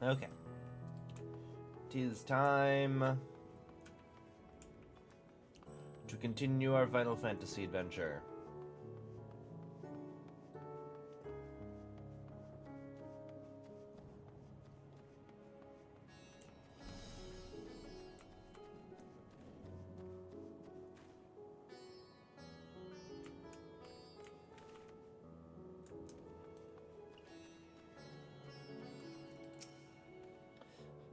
Okay. 'Tis time to continue our Final Fantasy adventure.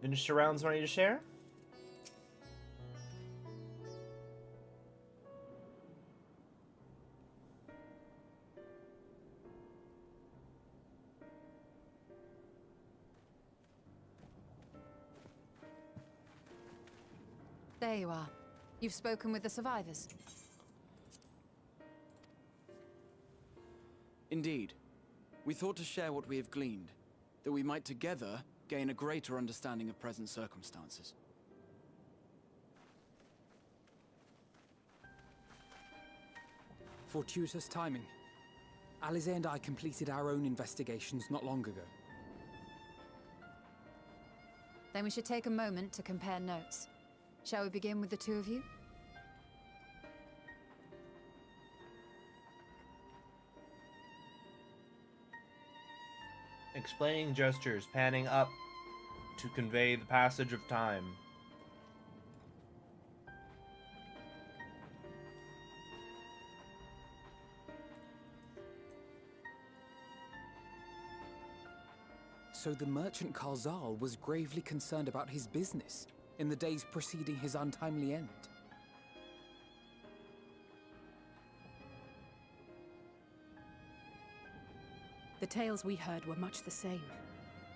Finished your rounds, ready to share? There you are. You've spoken with the survivors. Indeed. We thought to share what we have gleaned, that we might together gain a greater understanding of present circumstances. Fortuitous timing. Alize and I completed our own investigations not long ago. Then we should take a moment to compare notes. Shall we begin with the two of you? Explaining gestures, panning up to convey the passage of time. So the merchant Karzal was gravely concerned about his business in the days preceding his untimely end. The tales we heard were much the same.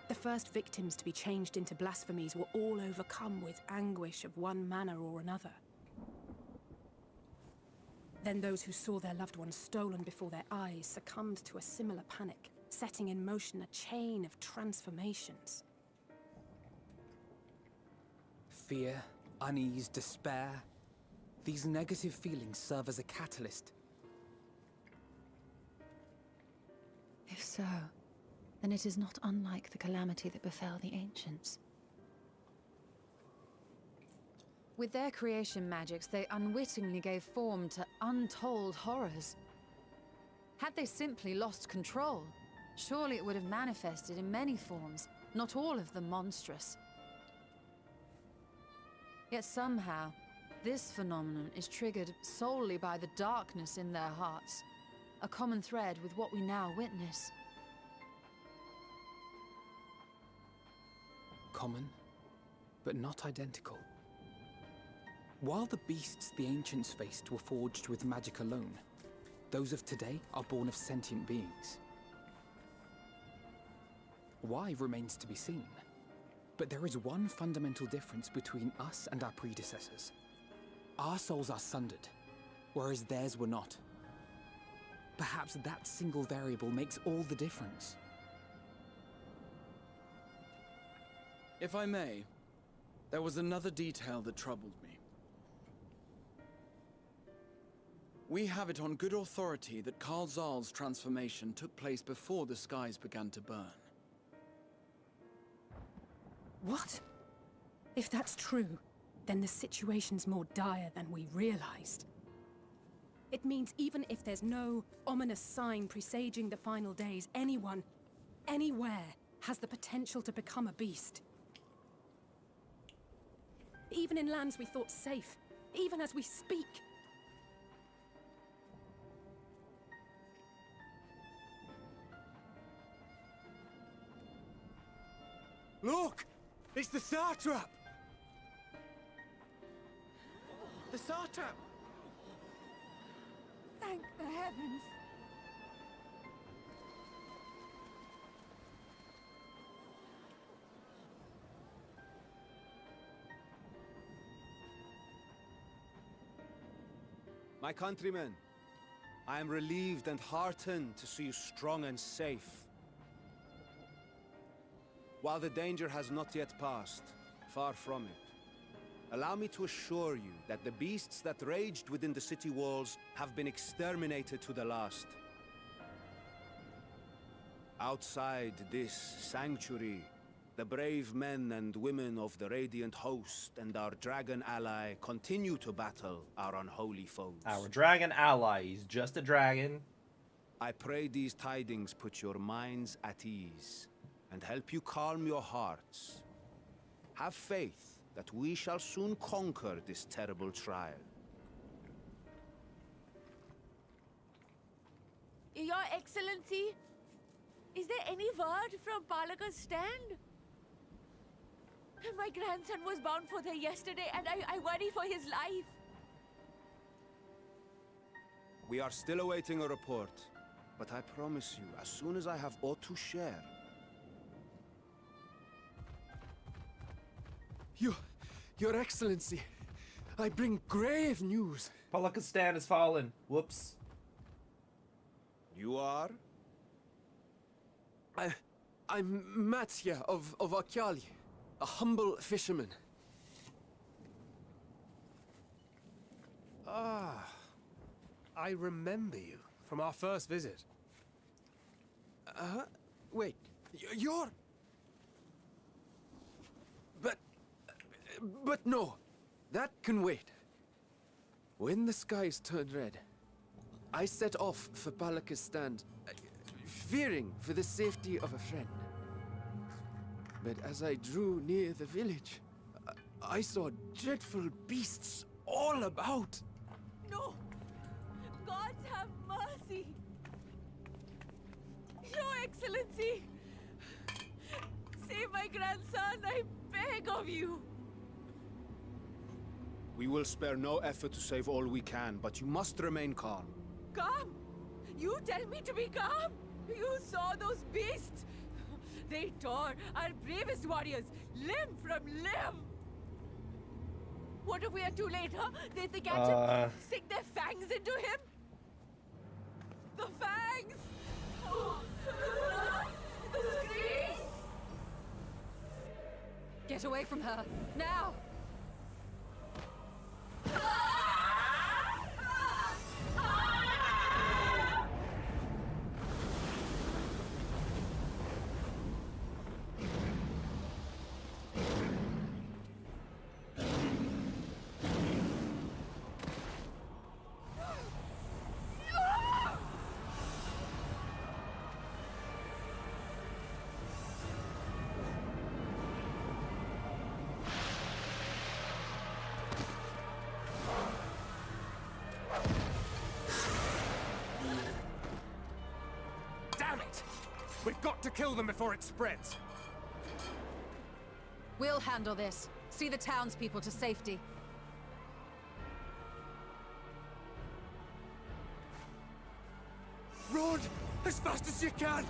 The first victims to be changed into blasphemies were all overcome with anguish of one manner or another. Then those who saw their loved ones stolen before their eyes succumbed to a similar panic, setting in motion a chain of transformations. Fear, unease, despair. These negative feelings serve as a catalyst. If so, then it is not unlike the calamity that befell the ancients. With their creation magics, they unwittingly gave form to untold horrors. Had they simply lost control, surely it would have manifested in many forms, not all of them monstrous. Yet somehow, this phenomenon is triggered solely by the darkness in their hearts, a common thread with what we now witness. Common, but not identical. While the beasts the ancients faced were forged with magic alone, those of today are born of sentient beings. Why remains to be seen. But there is one fundamental difference between us and our predecessors. Our souls are sundered, whereas theirs were not. Perhaps that single variable makes all the difference. If I may, there was another detail that troubled me. We have it on good authority that Karzal's transformation took place before the skies began to burn. What? If that's true, then the situation's more dire than we realized. It means even if there's no ominous sign presaging the final days, anyone, anywhere, has the potential to become a beast. Even in lands we thought safe, even as we speak. Look! It's the Satrap! The Satrap! Thank the heavens! My countrymen, I am relieved and heartened to see you strong and safe. While the danger has not yet passed, far from it, allow me to assure you that the beasts that raged within the city walls have been exterminated to the last. Outside this sanctuary, The brave men and women of the Radiant Host and our dragon ally continue to battle our unholy foes. Our dragon ally, he's just a dragon. I pray these tidings put your minds at ease and help you calm your hearts. Have faith that we shall soon conquer this terrible trial. Your Excellency, is there any word from Palaka's stand? My grandson was bound for there yesterday, and I worry for his life. We are still awaiting a report, but I promise you, as soon as I have aught to share... Your Excellency, I bring grave news. Palaka's stand has fallen. Whoops. You are? I'm Matsya of Akyali, a humble fisherman. Ah, I remember you from our first visit. Wait, you're... But no, that can wait. When the skies turned red, I set off for Palaka's stand, fearing for the safety of a friend. But as I drew near the village, I saw dreadful beasts all about. No! Gods have mercy! Your Excellency! Save my grandson, I beg of you! We will spare no effort to save all we can, but you must remain calm. Calm? You tell me to be calm? You saw those beasts? They tore our bravest warriors limb from limb! What if we are too late, huh? They catch him, stick their fangs into him? The fangs! The screams! Get away from her, now! We've got to kill them before it spreads. We'll handle this. See the townspeople to safety. Run as fast as you can!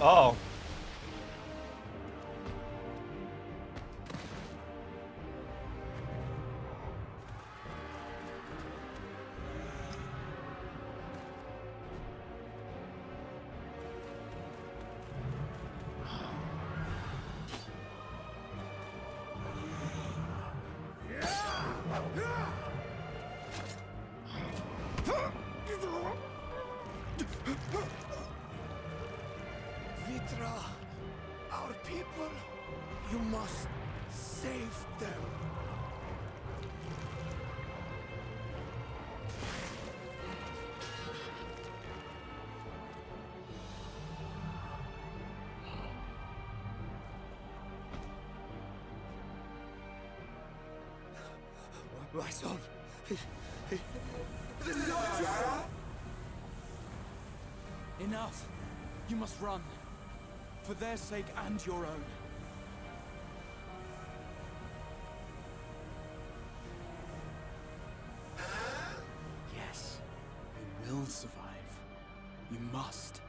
Oh. Vitra, our people, you must save them. My son, Enough! You must run. For their sake and your own. Yes, you will survive. You must.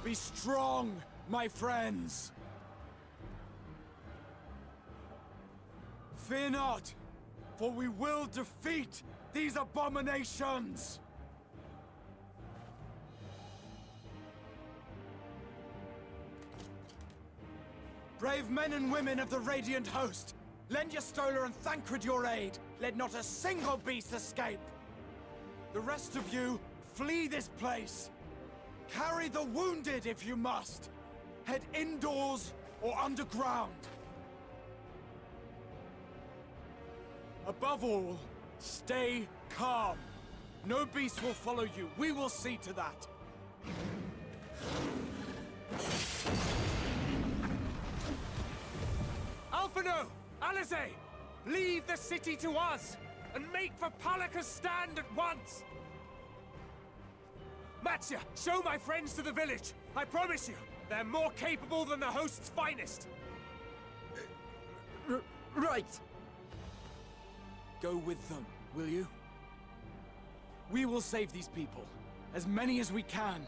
Be strong, my friends! Fear not, for we will defeat these abominations! Brave men and women of the Radiant Host, lend your Stola and Thancred your aid. Let not a single beast escape. The rest of you, flee this place. Carry the wounded if you must. Head indoors or underground. Above all, stay calm. No beast will follow you. We will see to that. Alphino! Alice! Leave the city to us, and make for Palaka's stand at once! Matsya, show my friends to the village! I promise you, they're more capable than the host's finest! Right! Go with them, will you? We will save these people. As many as we can.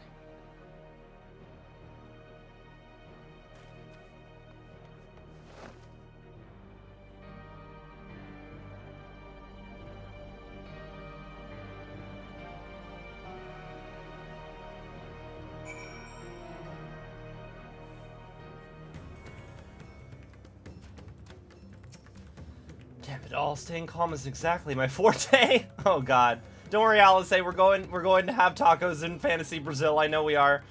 Damn it all, staying calm is exactly my forte. Oh god. Don't worry, Alice, we're going to have tacos in Fantasy Brazil. I know we are.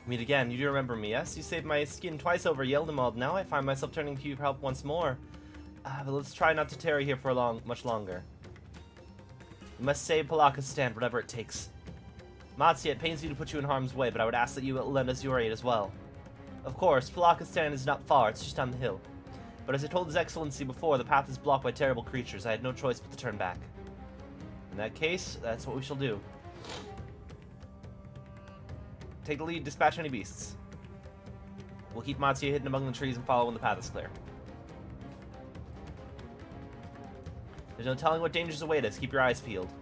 Meet again. You do remember me, yes? You saved my skin twice over Yeldenwald. Now I find myself turning to you for help once more. But let's try not to tarry here for much longer. We must save Palaka's stand, whatever it takes. Matsya, it pains me to put you in harm's way, but I would ask that you lend us your aid as well. Of course, Palaka's stand is not far, it's just down the hill. But as I told His Excellency before, the path is blocked by terrible creatures. I had no choice but to turn back. In that case, that's what we shall do. Take the lead, dispatch any beasts. We'll keep Matsya hidden among the trees and follow when the path is clear. There's no telling what dangers await us. Keep your eyes peeled.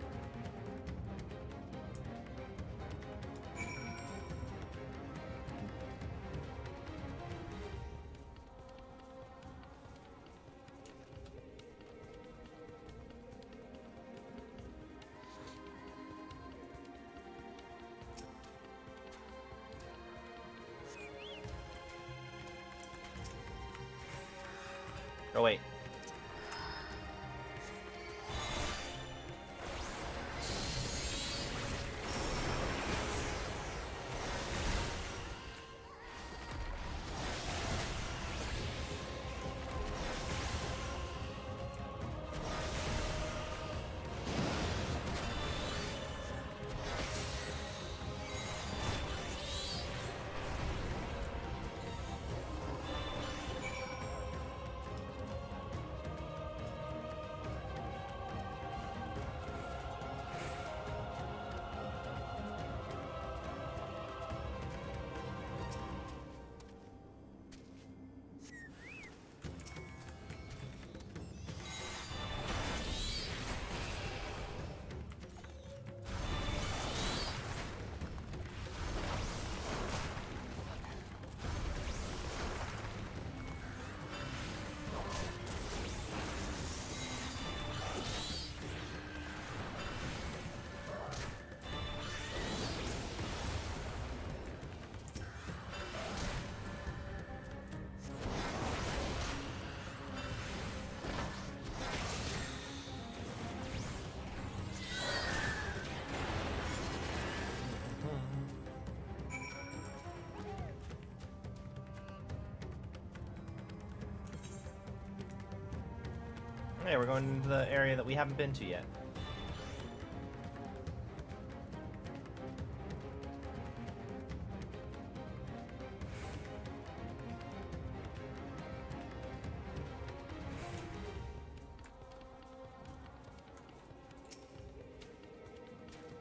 Oh, wait. Yeah, we're going into the area that we haven't been to yet.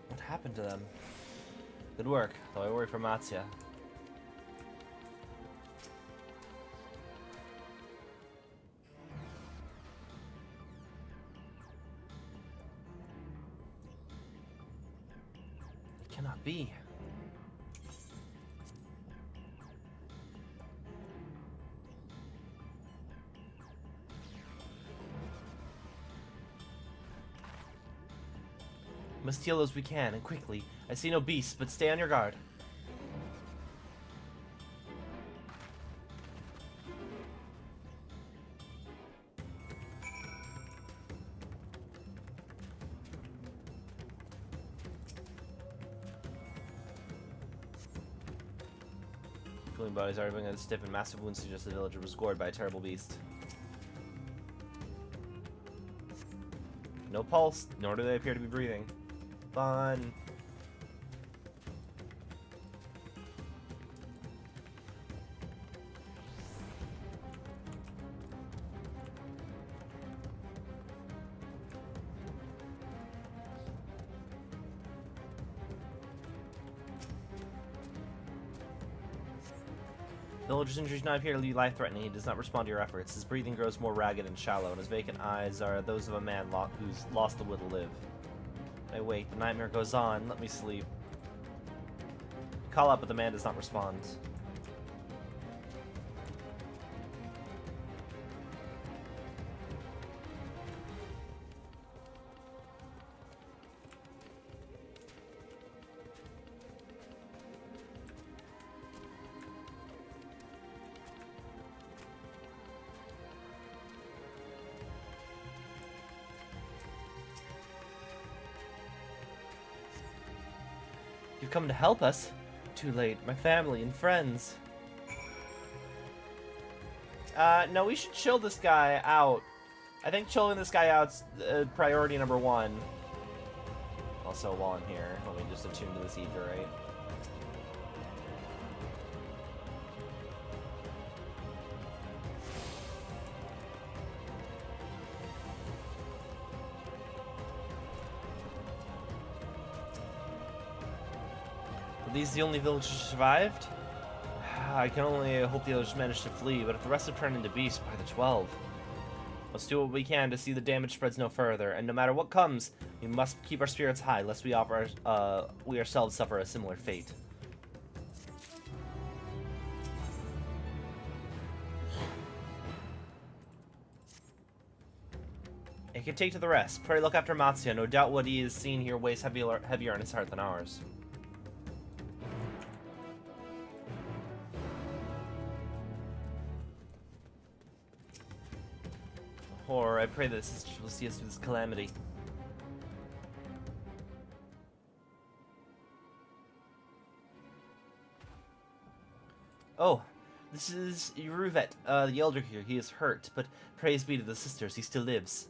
What happened to them? Good work, though I worry for Matsya. Cannot be. Must kill those we can, and quickly. I see no beasts, but stay on your guard. Cooling bodies already been stiff and massive wounds suggest the villager was gored by a terrible beast. No pulse, nor do they appear to be breathing. Fun. Villager's injuries do not appear to be life-threatening. He does not respond to your efforts. His breathing grows more ragged and shallow, and his vacant eyes are those of a man who's lost the will to live. I wait. The nightmare goes on. Let me sleep. Call out, but the man does not respond. You've come to help us? Too late. My family and friends. No, we should chill this guy out. I think chilling this guy out's priority number 1. Also, while I'm here, let me just attune to this ether, right? Are these the only villagers who survived? I can only hope the others managed to flee, but if the rest have turned into beasts by the 12. Let's do what we can to see the damage spreads no further, and no matter what comes, we must keep our spirits high, lest we ourselves suffer a similar fate. I can take to the rest. Pray look after Matsuya. No doubt what he has seen here weighs heavier on his heart than ours. Horror, I pray that the sisters will see us through this calamity. Oh, this is Eorzea, the elder here. He is hurt, but praise be to the sisters, he still lives.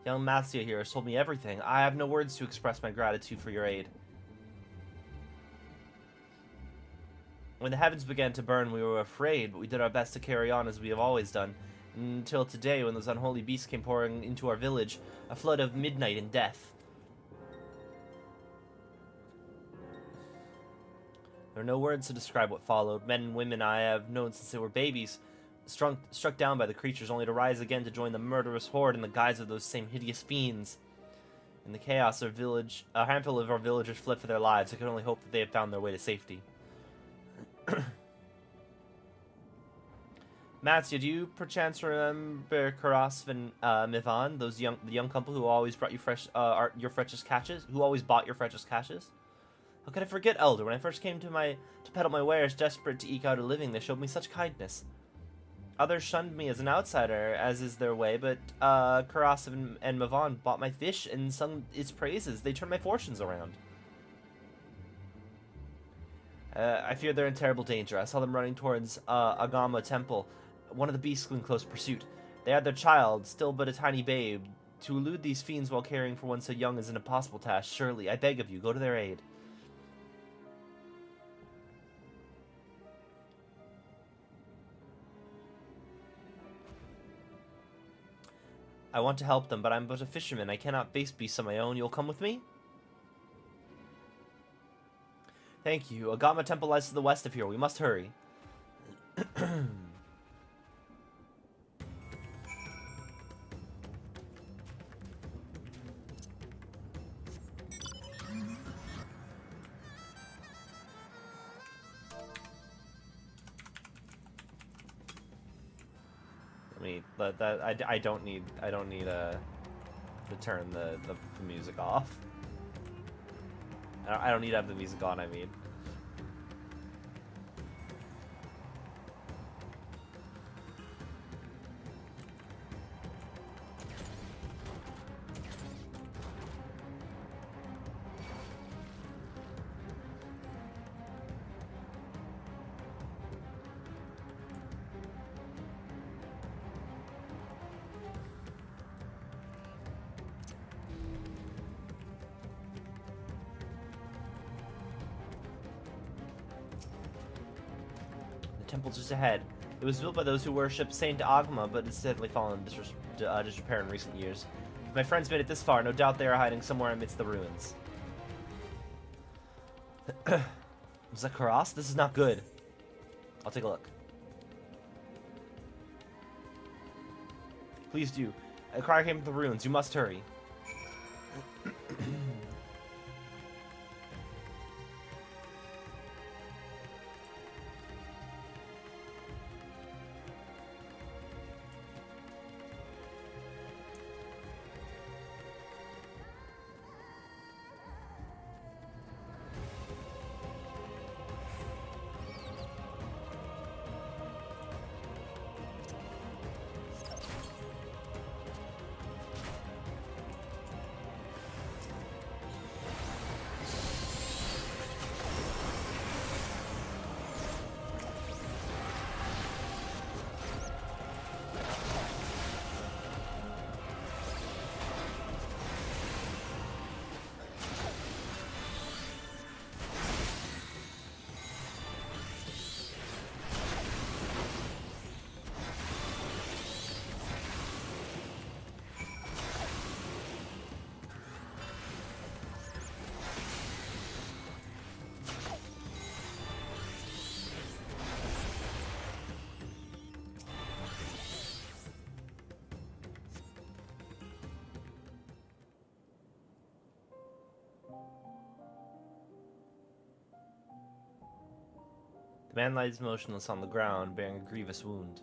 Young Matsuya here has told me everything. I have no words to express my gratitude for your aid. When the heavens began to burn, we were afraid, but we did our best to carry on as we have always done. Until today, when those unholy beasts came pouring into our village, a flood of midnight and death. There are no words to describe what followed. Men and women I have known since they were babies, struck down by the creatures, only to rise again to join the murderous horde in the guise of those same hideous fiends. In the chaos, a handful of our villagers fled for their lives. I can only hope that they have found their way to safety. Matsuya, do you perchance remember Karas and Mivan, the young couple who always brought you your freshest catches? Who always bought your freshest catches? How could I forget, Elder? When I first came to peddle my wares, desperate to eke out a living, they showed me such kindness. Others shunned me as an outsider, as is their way, but Karas and Mivan bought my fish and sung its praises. They turned my fortunes around. I fear they're in terrible danger. I saw them running towards Agama Temple. One of the beasts in close pursuit. They had their child, still but a tiny babe. To elude these fiends while caring for one so young is an impossible task. Surely, I beg of you, go to their aid. I want to help them, but I'm but a fisherman. I cannot face beasts on my own. You'll come with me? Thank you. Agama Temple lies to the west of here. We must hurry. I mean, I don't need to turn the music off. I don't need to have the music on, I mean. Temple just ahead. It was built by those who worship Saint Agma, but it's steadily fallen into disrepair in recent years. If my friends made it this far, no doubt they are hiding somewhere amidst the ruins. Was that Karas? This is not good. I'll take a look. Please do. A cry came from the ruins. You must hurry. The man lies motionless on the ground, bearing a grievous wound.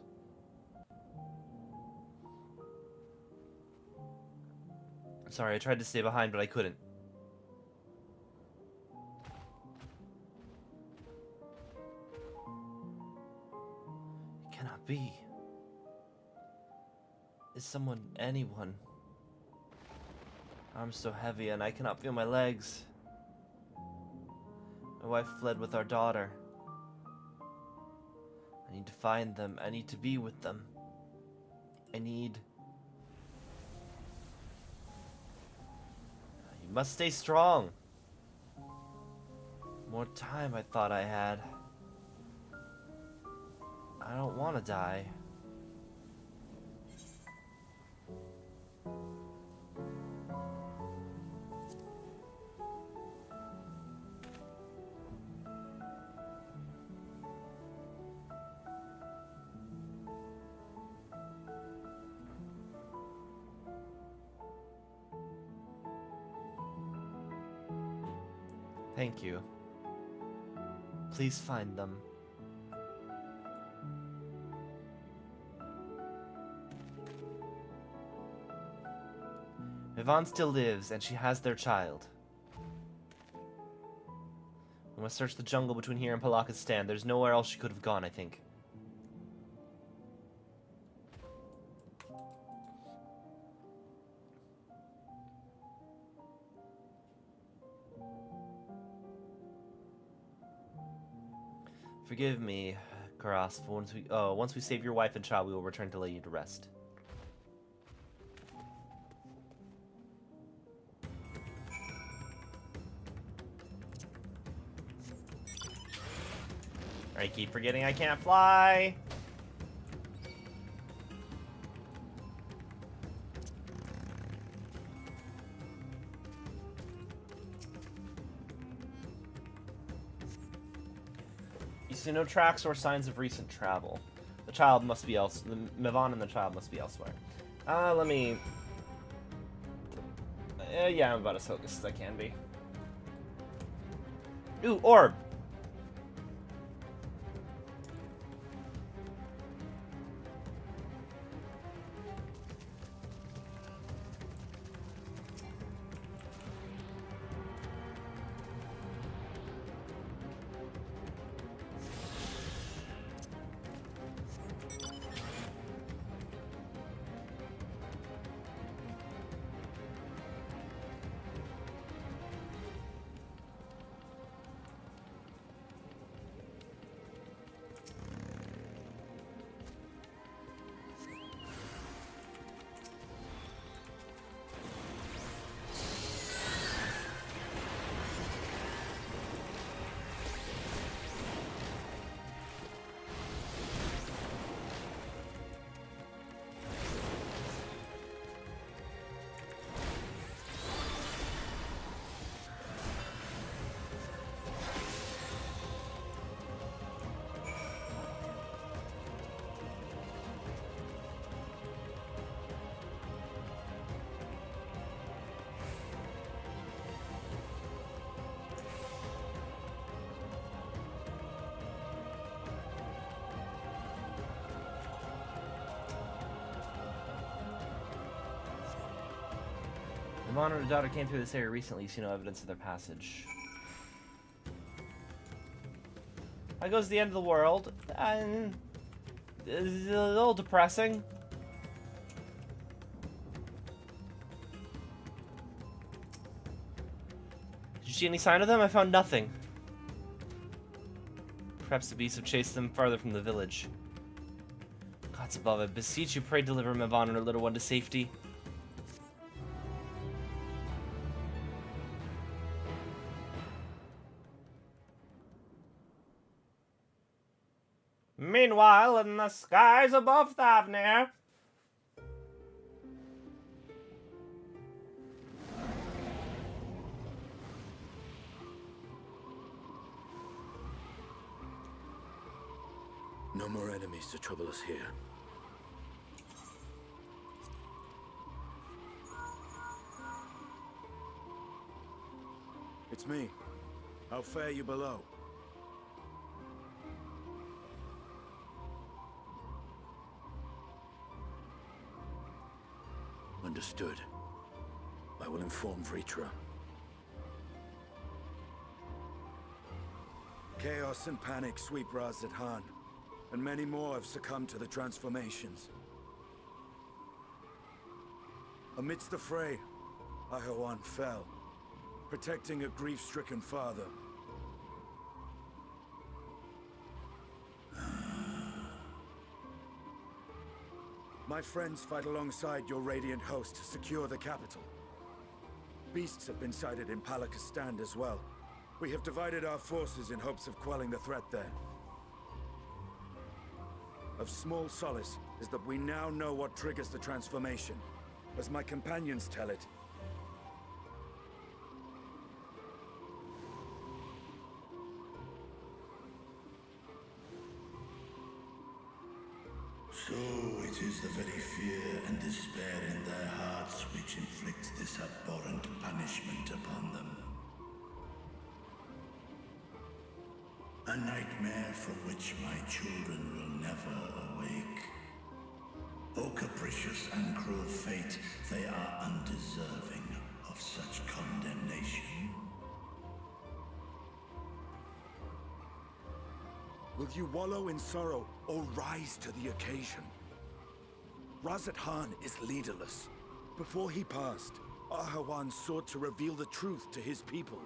Sorry, I tried to stay behind, but I couldn't. It cannot be. Is someone, anyone? Arms so heavy, and I cannot feel my legs. My wife fled with our daughter. I need to find them. I need to be with them. I need... You must stay strong. More time I thought I had. I don't want to die. Thank you. Please find them. Yvonne still lives, and she has their child. We must search the jungle between here and Palaka's stand. There's nowhere else she could have gone, I think. Forgive me, Karas, for once we save your wife and child, we will return to lay you to rest. I keep forgetting I can't fly. You see no tracks or signs of recent travel. The child must be Yvonne and the child must be elsewhere. Let me... yeah, I'm about as focused as I can be. Ooh, orb! Yvonne and her daughter came through this area recently. You see no evidence of their passage. That goes to the end of the world, and it's a little depressing. Did you see any sign of them? I found nothing. Perhaps the beasts have chased them farther from the village. Gods above, I beseech you, pray deliver Yvonne and her little one to safety. Meanwhile, in the skies above Thavnir. No more enemies to trouble us here. It's me. How fare you below? Understood. I will inform Vritra. Chaos and panic sweep Raz-at-Han, and many more have succumbed to the transformations. Amidst the fray, Ahoan fell, protecting a grief-stricken father. My friends fight alongside your Radiant host to secure the capital. Beasts have been sighted in Palakistan as well. We have divided our forces in hopes of quelling the threat there. Of small solace is that we now know what triggers the transformation. As my companions tell it, so it is the very fear and despair in their hearts which inflicts this abhorrent punishment upon them. A nightmare from which my children will never awake. O capricious and cruel fate, they are undeserving of such condemnation. will you wallow in sorrow or rise to the occasion? Raz-at-Han is leaderless. Before he passed, Ahoan sought to reveal the truth to his people.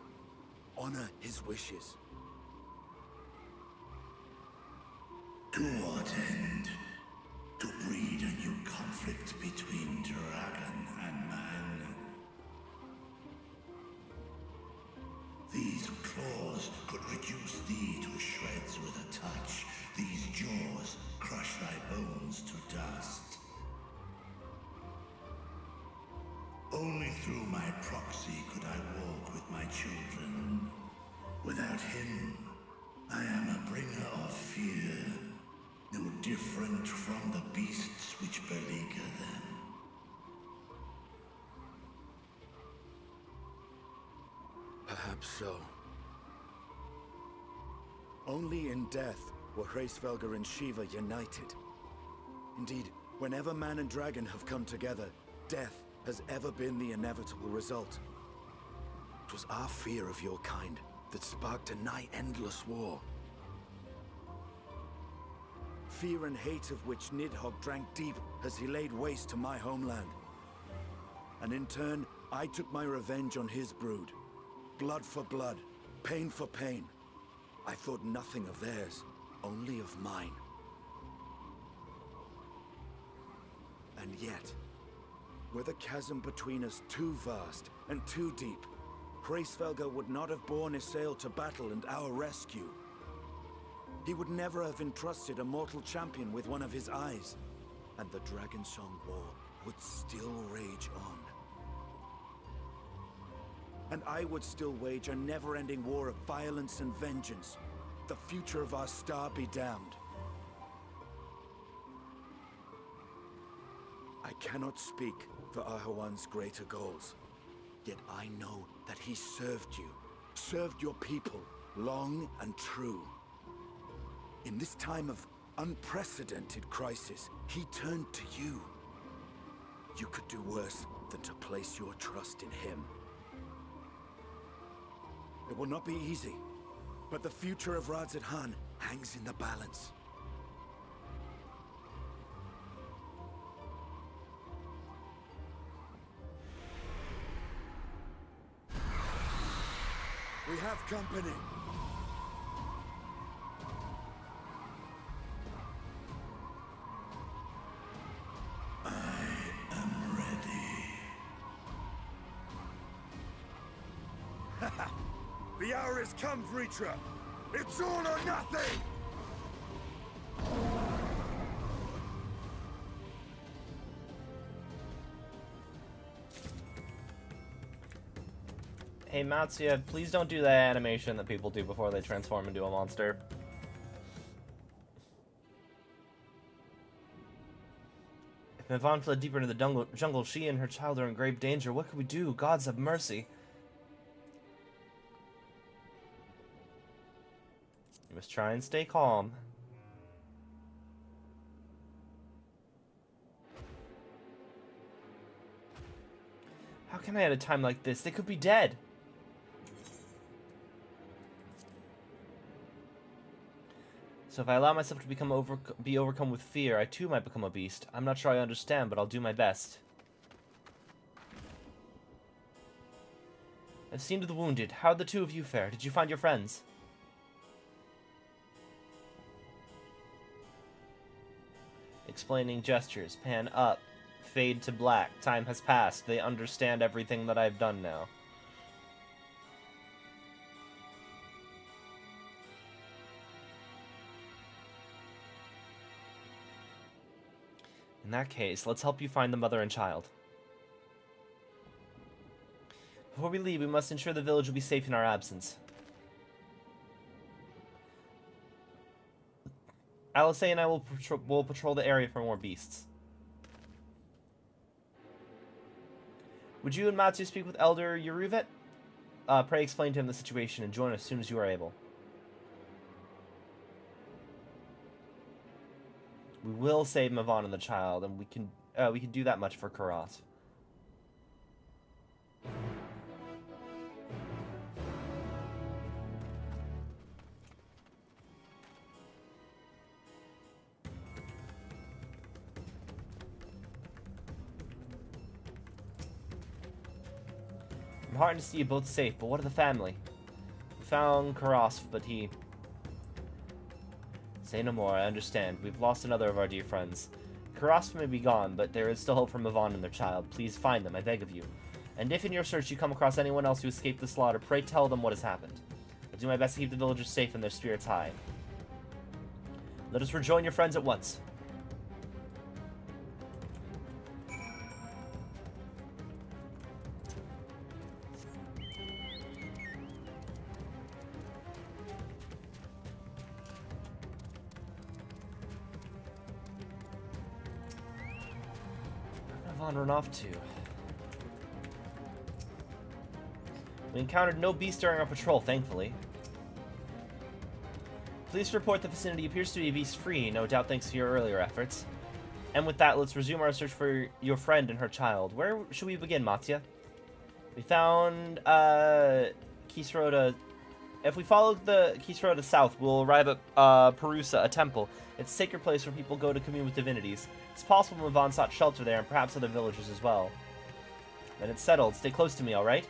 Honor his wishes. To what end? To breed a new conflict between dragon and man. These claws could reduce thee to shreds with a touch. These jaws crush thy bones to dust. Only through my proxy could I walk with my children. Without him, I am a bringer of fear, no different from the beasts which beleaguer them. Perhaps so. Only in death were Hraesvelgr and Shiva united. Indeed, whenever man and dragon have come together, death has ever been the inevitable result. It was our fear of your kind that sparked a nigh-endless war. Fear and hate of which Nidhogg drank deep as he laid waste to my homeland. And in turn, I took my revenge on his brood. Blood for blood, pain for pain. I thought nothing of theirs, only of mine. And yet, were the chasm between us too vast and too deep, Hraesvelgr would not have borne Eorzea to battle and our rescue. He would never have entrusted a mortal champion with one of his eyes, and the Dragonsong War would still rage on. And I would still wage a never-ending war of violence and vengeance. The future of our star be damned. I cannot speak for Ahoan's greater goals. Yet I know that he served you, served your people, long and true. In this time of unprecedented crisis, he turned to you. You could do worse than to place your trust in him. It will not be easy, but the future of Radzat-Han hangs in the balance. We have company. The hour has come, Vritra! It's all or nothing! Hey Matsuya, please don't do that animation that people do before they transform into a monster. If Mavon fled deeper into the jungle, she and her child are in grave danger. What can we do? Gods have mercy. You must try and stay calm. How can I at a time like this? They could be dead. So if I allow myself to be overcome with fear, I too might become a beast. I'm not sure I understand, but I'll do my best. I've seen to the wounded. How'd the two of you fare? Did you find your friends? Explaining gestures. Pan up. Fade to black. Time has passed. They understand everything that I've done now. In that case, let's help you find the mother and child. Before we leave, we must ensure the village will be safe in our absence. Alice and I will patrol the area for more beasts. Would you and Matsu speak with Elder Yuruvet? Pray explain to him the situation and join us as soon as you are able. We will save Mavon and the child, and we can do that much for Karas. I'm heartened to see you both safe, but what of the family? We found Karas, but he... Say no more, I understand. We've lost another of our dear friends. Karas may be gone, but there is still hope for Mavon and their child. Please find them, I beg of you. And if in your search you come across anyone else who escaped the slaughter, pray tell them what has happened. I'll do my best to keep the villagers safe and their spirits high. Let us rejoin your friends at once. Run off to. We encountered no beast during our patrol, thankfully. Police report the vicinity appears to be beast-free, no doubt thanks to your earlier efforts. And with that, let's resume our search for your friend and her child. Where should we begin, Matsuya? We found Kisroda. If we follow the Kisroda south, we'll arrive at Perusa, a temple. It's a sacred place where people go to commune with divinities. It's possible Mavon sought shelter there, and perhaps other villagers as well. Then it's settled. Stay close to me, alright?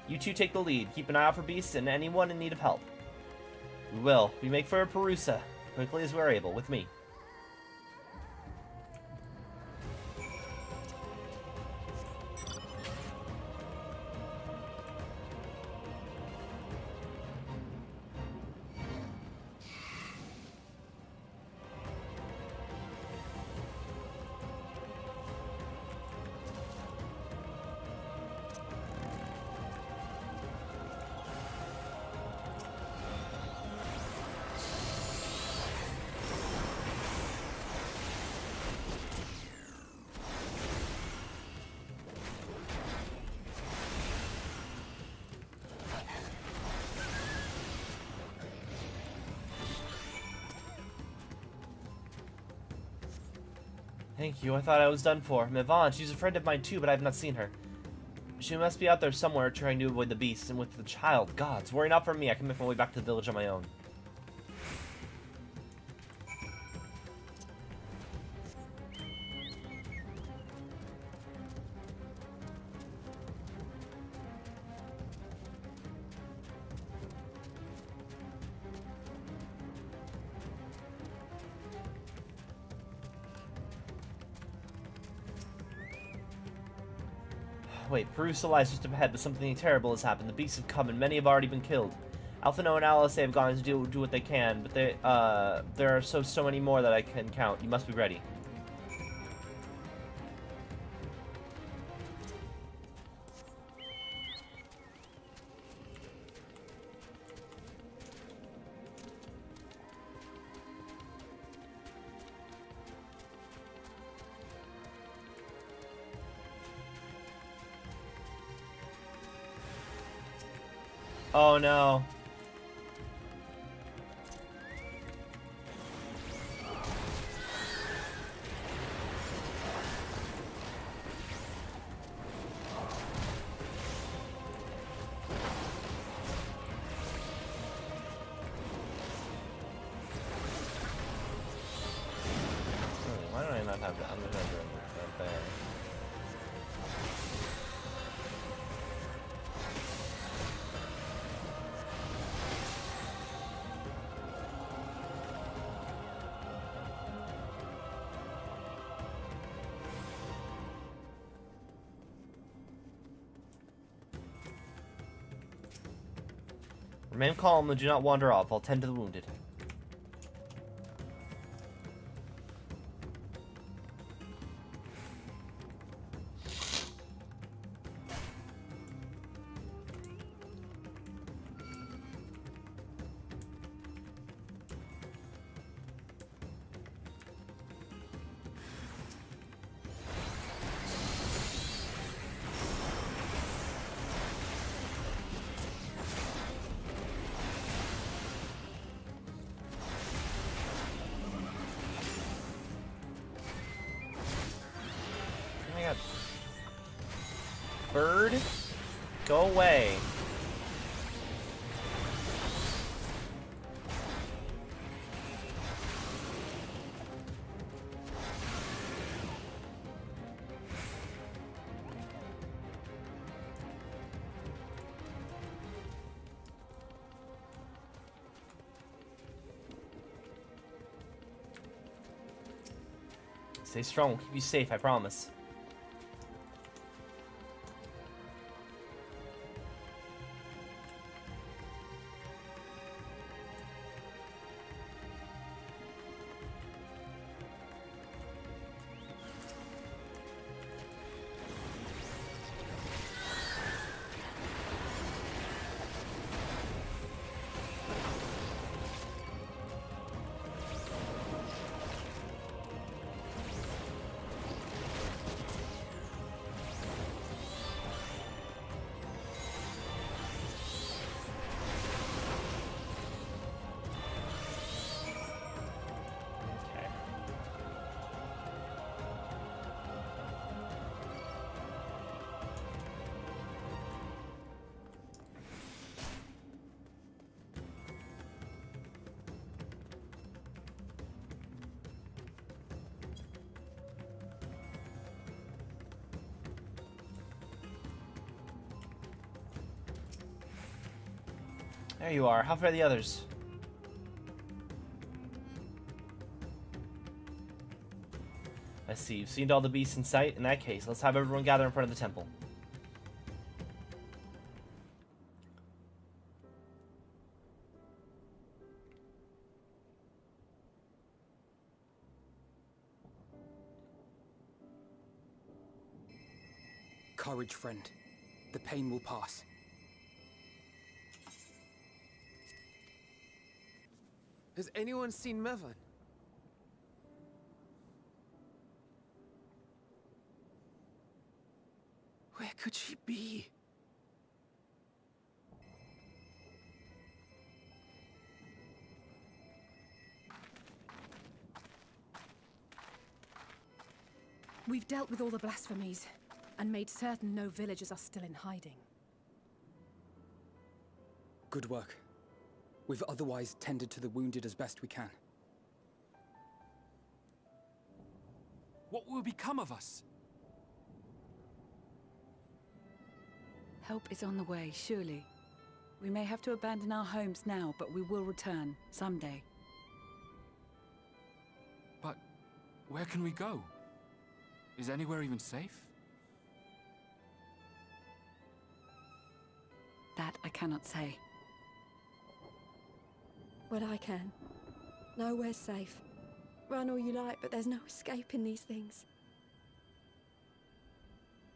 You two take the lead. Keep an eye out for beasts and anyone in need of help. We will. We make for Perusa, quickly as we're able, with me. Thank you. I thought I was done for. Mevon, she's a friend of mine too, but I have not seen her. She must be out there somewhere trying to avoid the beasts, and with the child. Gods, worry not for me. I can make my way back to the village on my own. Wait, Peru still lies just up ahead, but something terrible has happened. The beasts have come, and many have already been killed. Alphino and Alice have gone to do what they can, but there are so many more that I can count. You must be ready. Oh no. Why do I not have the underground right there? Remain calm and do not wander off. I'll tend to the wounded. Bird, go away. Stay strong, we'll keep you safe, I promise. There you are. How far are the others? I see. You've seen all the beasts in sight. In that case, let's have everyone gather in front of the temple. Courage, friend. The pain will pass. Has anyone seen Mevan? Where could she be? We've dealt with all the blasphemies, and made certain no villagers are still in hiding. Good work. We've otherwise tended to the wounded as best we can. What will become of us? Help is on the way, surely. We may have to abandon our homes now, but we will return, someday. But where can we go? Is anywhere even safe? That I cannot say. Well, I can. Nowhere's safe. Run all you like, but there's no escaping these things.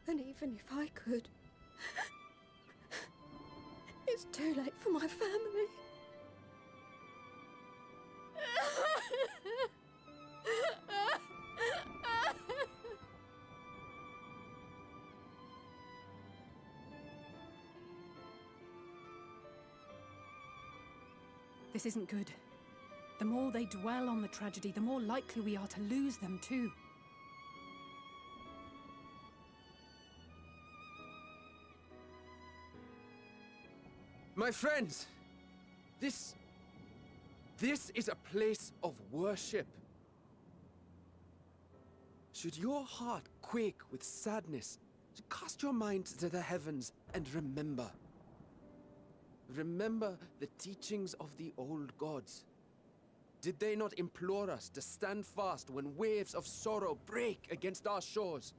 And even if I could, it's too late for my family. This isn't good. The more they dwell on the tragedy, the more likely we are to lose them too. My friends, this is a place of worship. Should your heart quake with sadness, cast your mind to the heavens and remember. Remember the teachings of the old gods. Did they not implore us to stand fast when waves of sorrow break against our shores?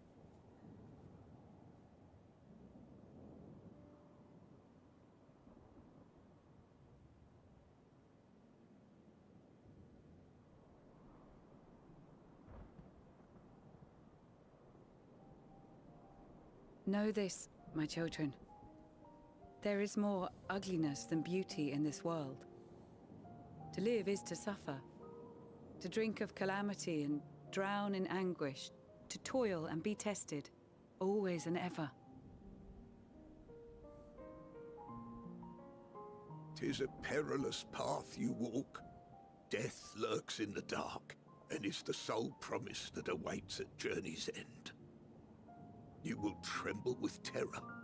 Know this, my children. There is more ugliness than beauty in this world. To live is to suffer. To drink of calamity and drown in anguish. To toil and be tested, always and ever. 'Tis a perilous path you walk. Death lurks in the dark, and is the sole promise that awaits at journey's end. You will tremble with terror.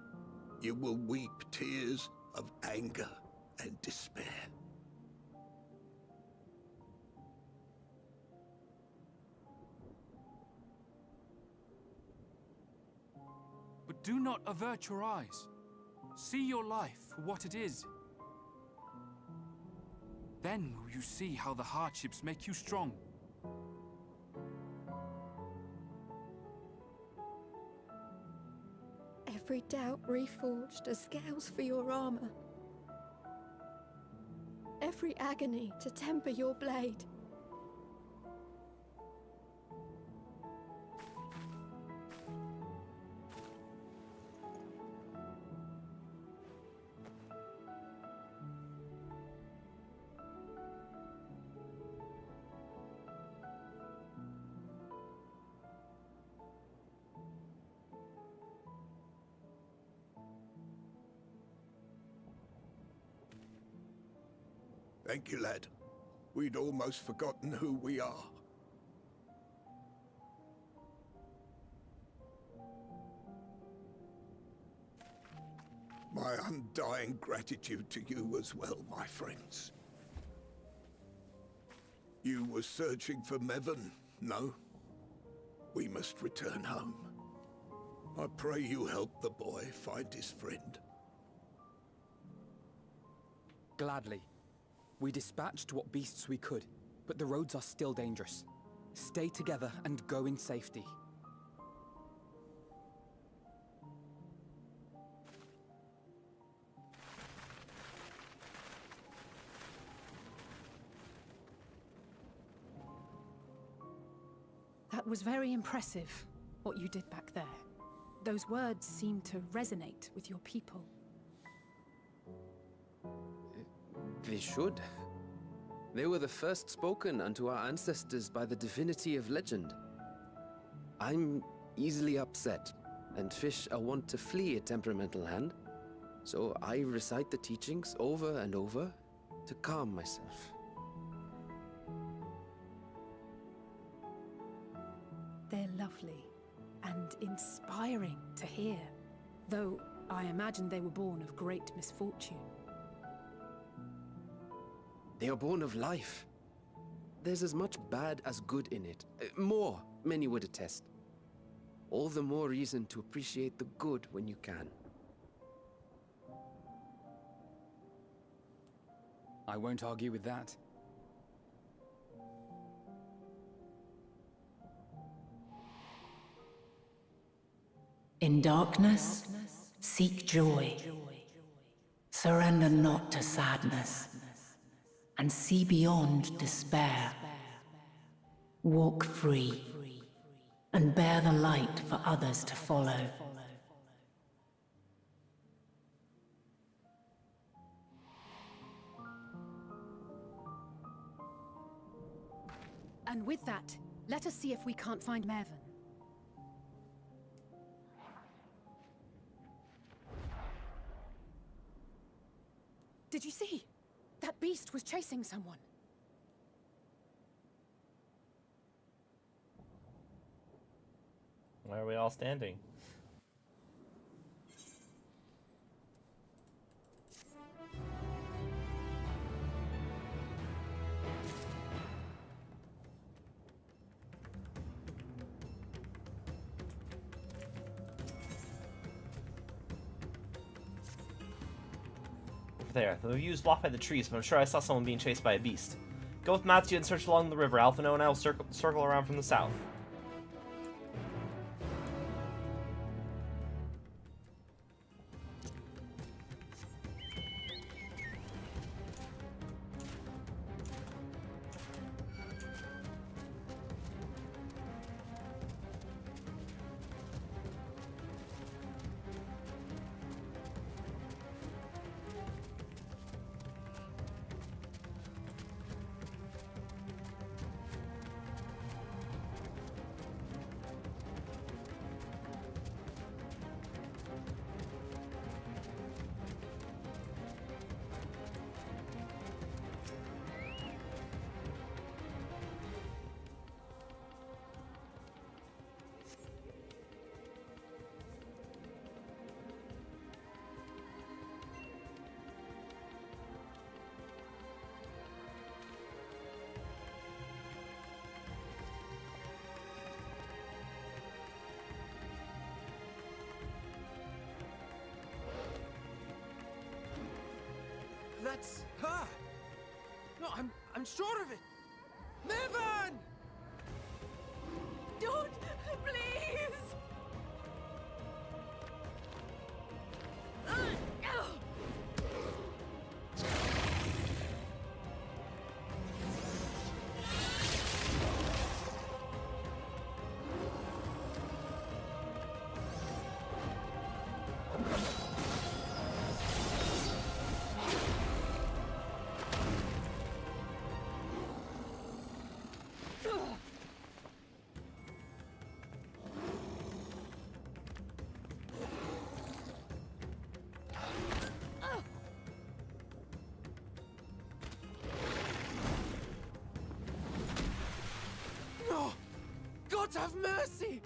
You will weep tears of anger and despair. But do not avert your eyes. See your life for what it is. Then will you see how the hardships make you strong. Every doubt reforged as scales for your armor. Every agony to temper your blade. Thank you, lad. We'd almost forgotten who we are. My undying gratitude to you as well, my friends. You were searching for Mevon, no? We must return home. I pray you help the boy find his friend. Gladly. We dispatched what beasts we could, but the roads are still dangerous. Stay together and go in safety. That was very impressive, what you did back there. Those words seem to resonate with your people. They should. They were the first spoken unto our ancestors by the divinity of legend. I'm easily upset, and fish are wont to flee a temperamental hand, so I recite the teachings over and over to calm myself. They're lovely. and inspiring to hear, though I imagine they were born of great misfortune. They are born of life. There's as much bad as good in it. More, many would attest. All the more reason to appreciate the good when you can. I won't argue with that. In darkness, seek joy. Surrender not to sadness, and see beyond despair. Walk free, and bear the light for others to follow. And with that, let us see if we can't find Mervyn. Did you see? That beast was chasing someone. Why are we all standing? There, the view is blocked by the trees, but I'm sure I saw someone being chased by a beast. Go with Matthew and search along the river. Alphino and I will circle around from the south. That's her! No, I'm sure of it! Mervyn! Don't, please! No! God have mercy!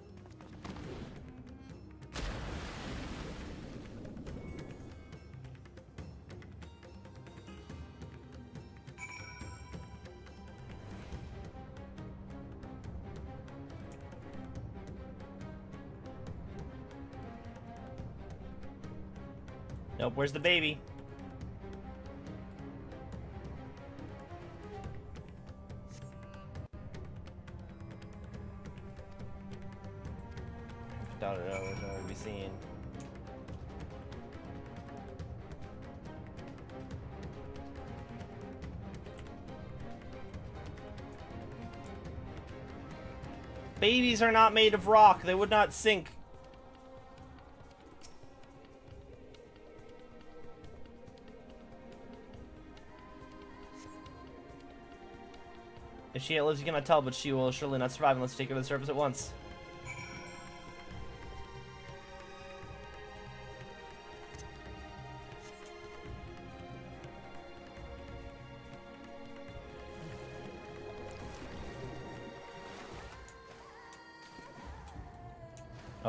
Nope, where's the baby? Doubt it, we're nowhere to be seen. Babies are not made of rock. They would not sink. If she outlives, you cannot tell, but she will surely not survive unless you take her to the surface at once.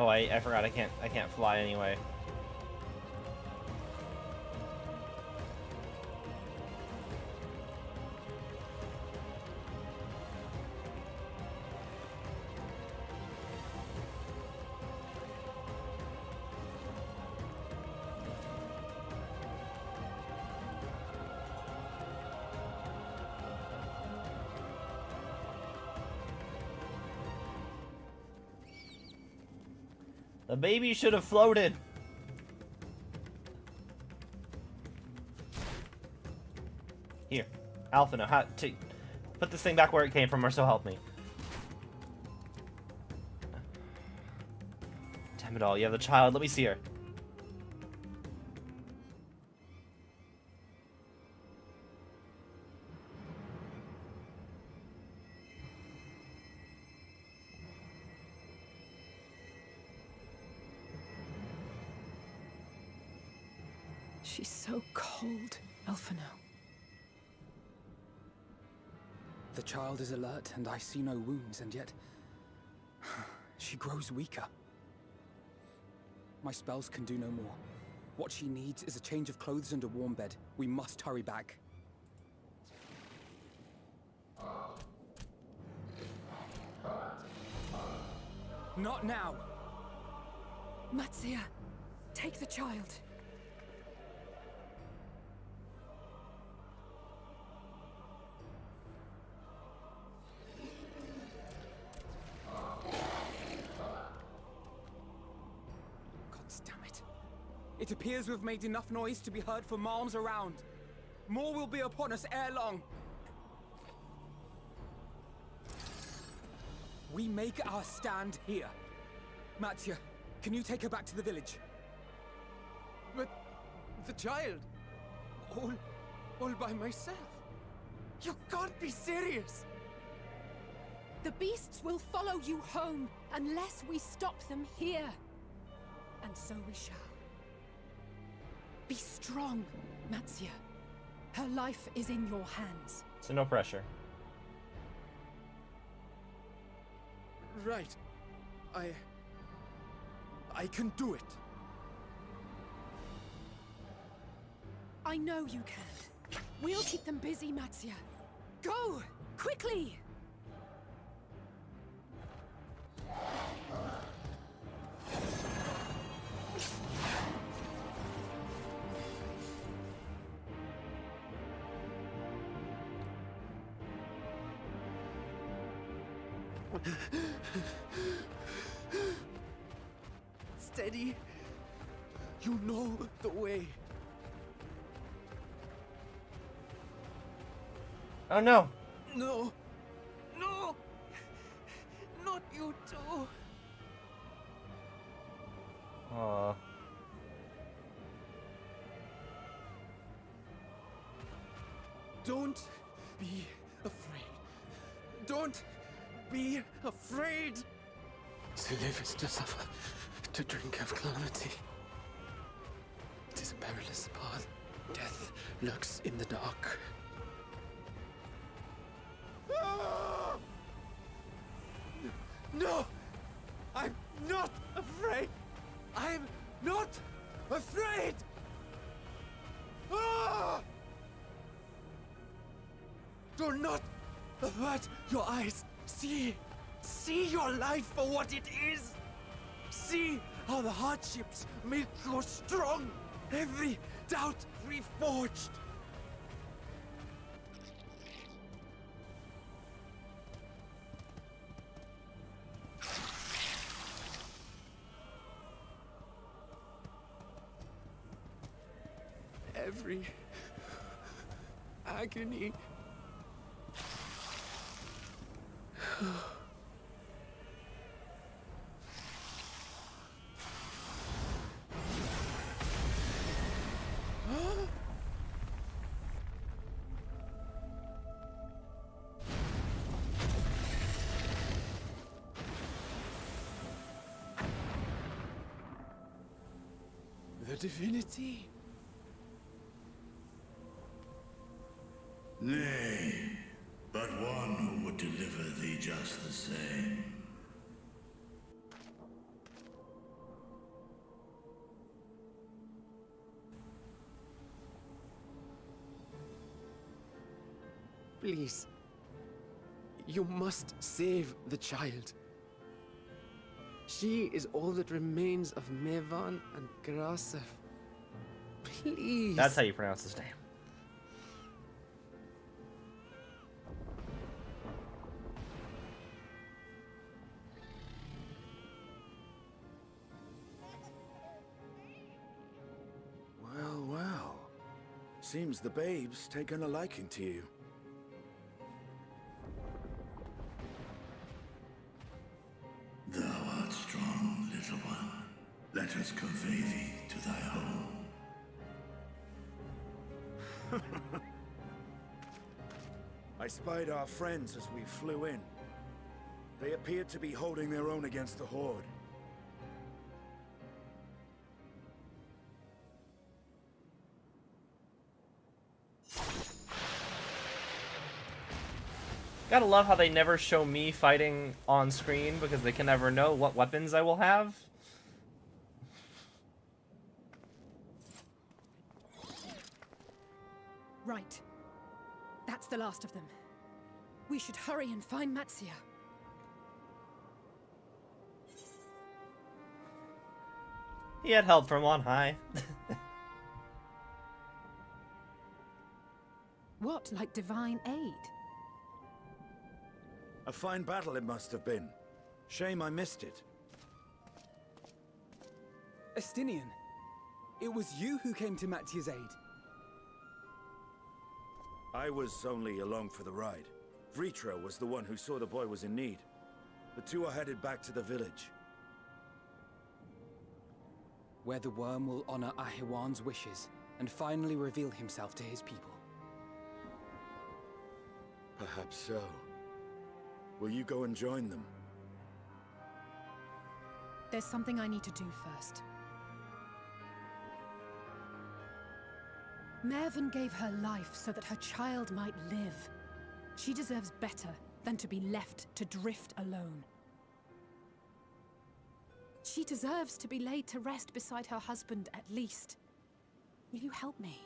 Oh, I forgot. I can't fly anyway. The baby should have floated. Here, Alpha, now put this thing back where it came from, or so help me. Damn it all! You have the child. Let me see her. She's so cold, Elfino. The child is alert, and I see no wounds, and yet she grows weaker. My spells can do no more. What she needs is a change of clothes and a warm bed. We must hurry back. Not now! Matsia, take the child. It appears we've made enough noise to be heard for miles around. More will be upon us ere long. We make our stand here. Mattia, can you take her back to the village? But the child, all by myself. You can't be serious. The beasts will follow you home unless we stop them here. And so we shall. Be strong, Matsia. Her life is in your hands. So no pressure. Right. I can do it. I know you can. We'll keep them busy, Matsia. Go! Quickly! Steady. You know the way. Oh no! No! No! Not you too! Aww. Don't be afraid. Don't be afraid! To live is to suffer, to drink of calamity. It is a perilous path. Death lurks in the dark. No! I'm not afraid! I'm not afraid! Ah! Do not avert your eyes. See your life for what it is. See how the hardships make you strong. Every doubt reforged. Every agony. The divinity? Nay, but one who would deliver thee just the same. Please. You must save the child. She is all that remains of Mevan and Grasef. Please. That's how you pronounce his name. Well, well. Seems the babe's taken a liking to you. Thou art strong, little one. Let us convey thee to thy home. I spied our friends as we flew in. They appeared to be holding their own against the Horde. Gotta love how they never show me fighting on screen because they can never know what weapons I will have. Right. That's the last of them. We should hurry and find Matsia. He had help from on high. What, like divine aid? A fine battle it must have been. Shame I missed it. Estinian, it was you who came to Mattia's aid. I was only along for the ride. Vritra was the one who saw the boy was in need. The two are headed back to the village. Where the worm will honor Ahiwan's wishes and finally reveal himself to his people. Perhaps so. Will you go and join them? There's something I need to do first. Mervyn gave her life so that her child might live. She deserves better than to be left to drift alone. She deserves to be laid to rest beside her husband, at least. Will you help me?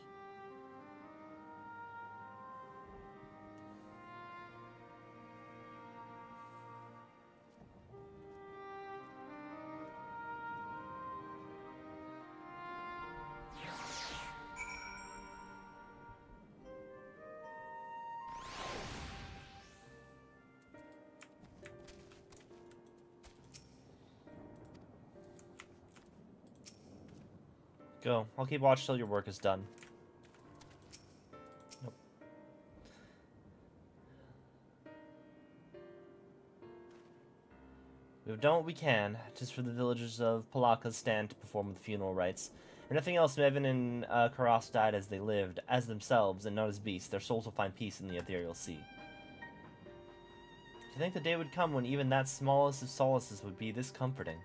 Go. I'll keep watch till your work is done. Nope. We've done what we can. 'Tis for the villagers of Palaka's stand to perform the funeral rites. If nothing else, Mevin and Karas died as they lived, as themselves, and not as beasts. Their souls will find peace in the ethereal sea. Do you think the day would come when even that smallest of solaces would be this comforting?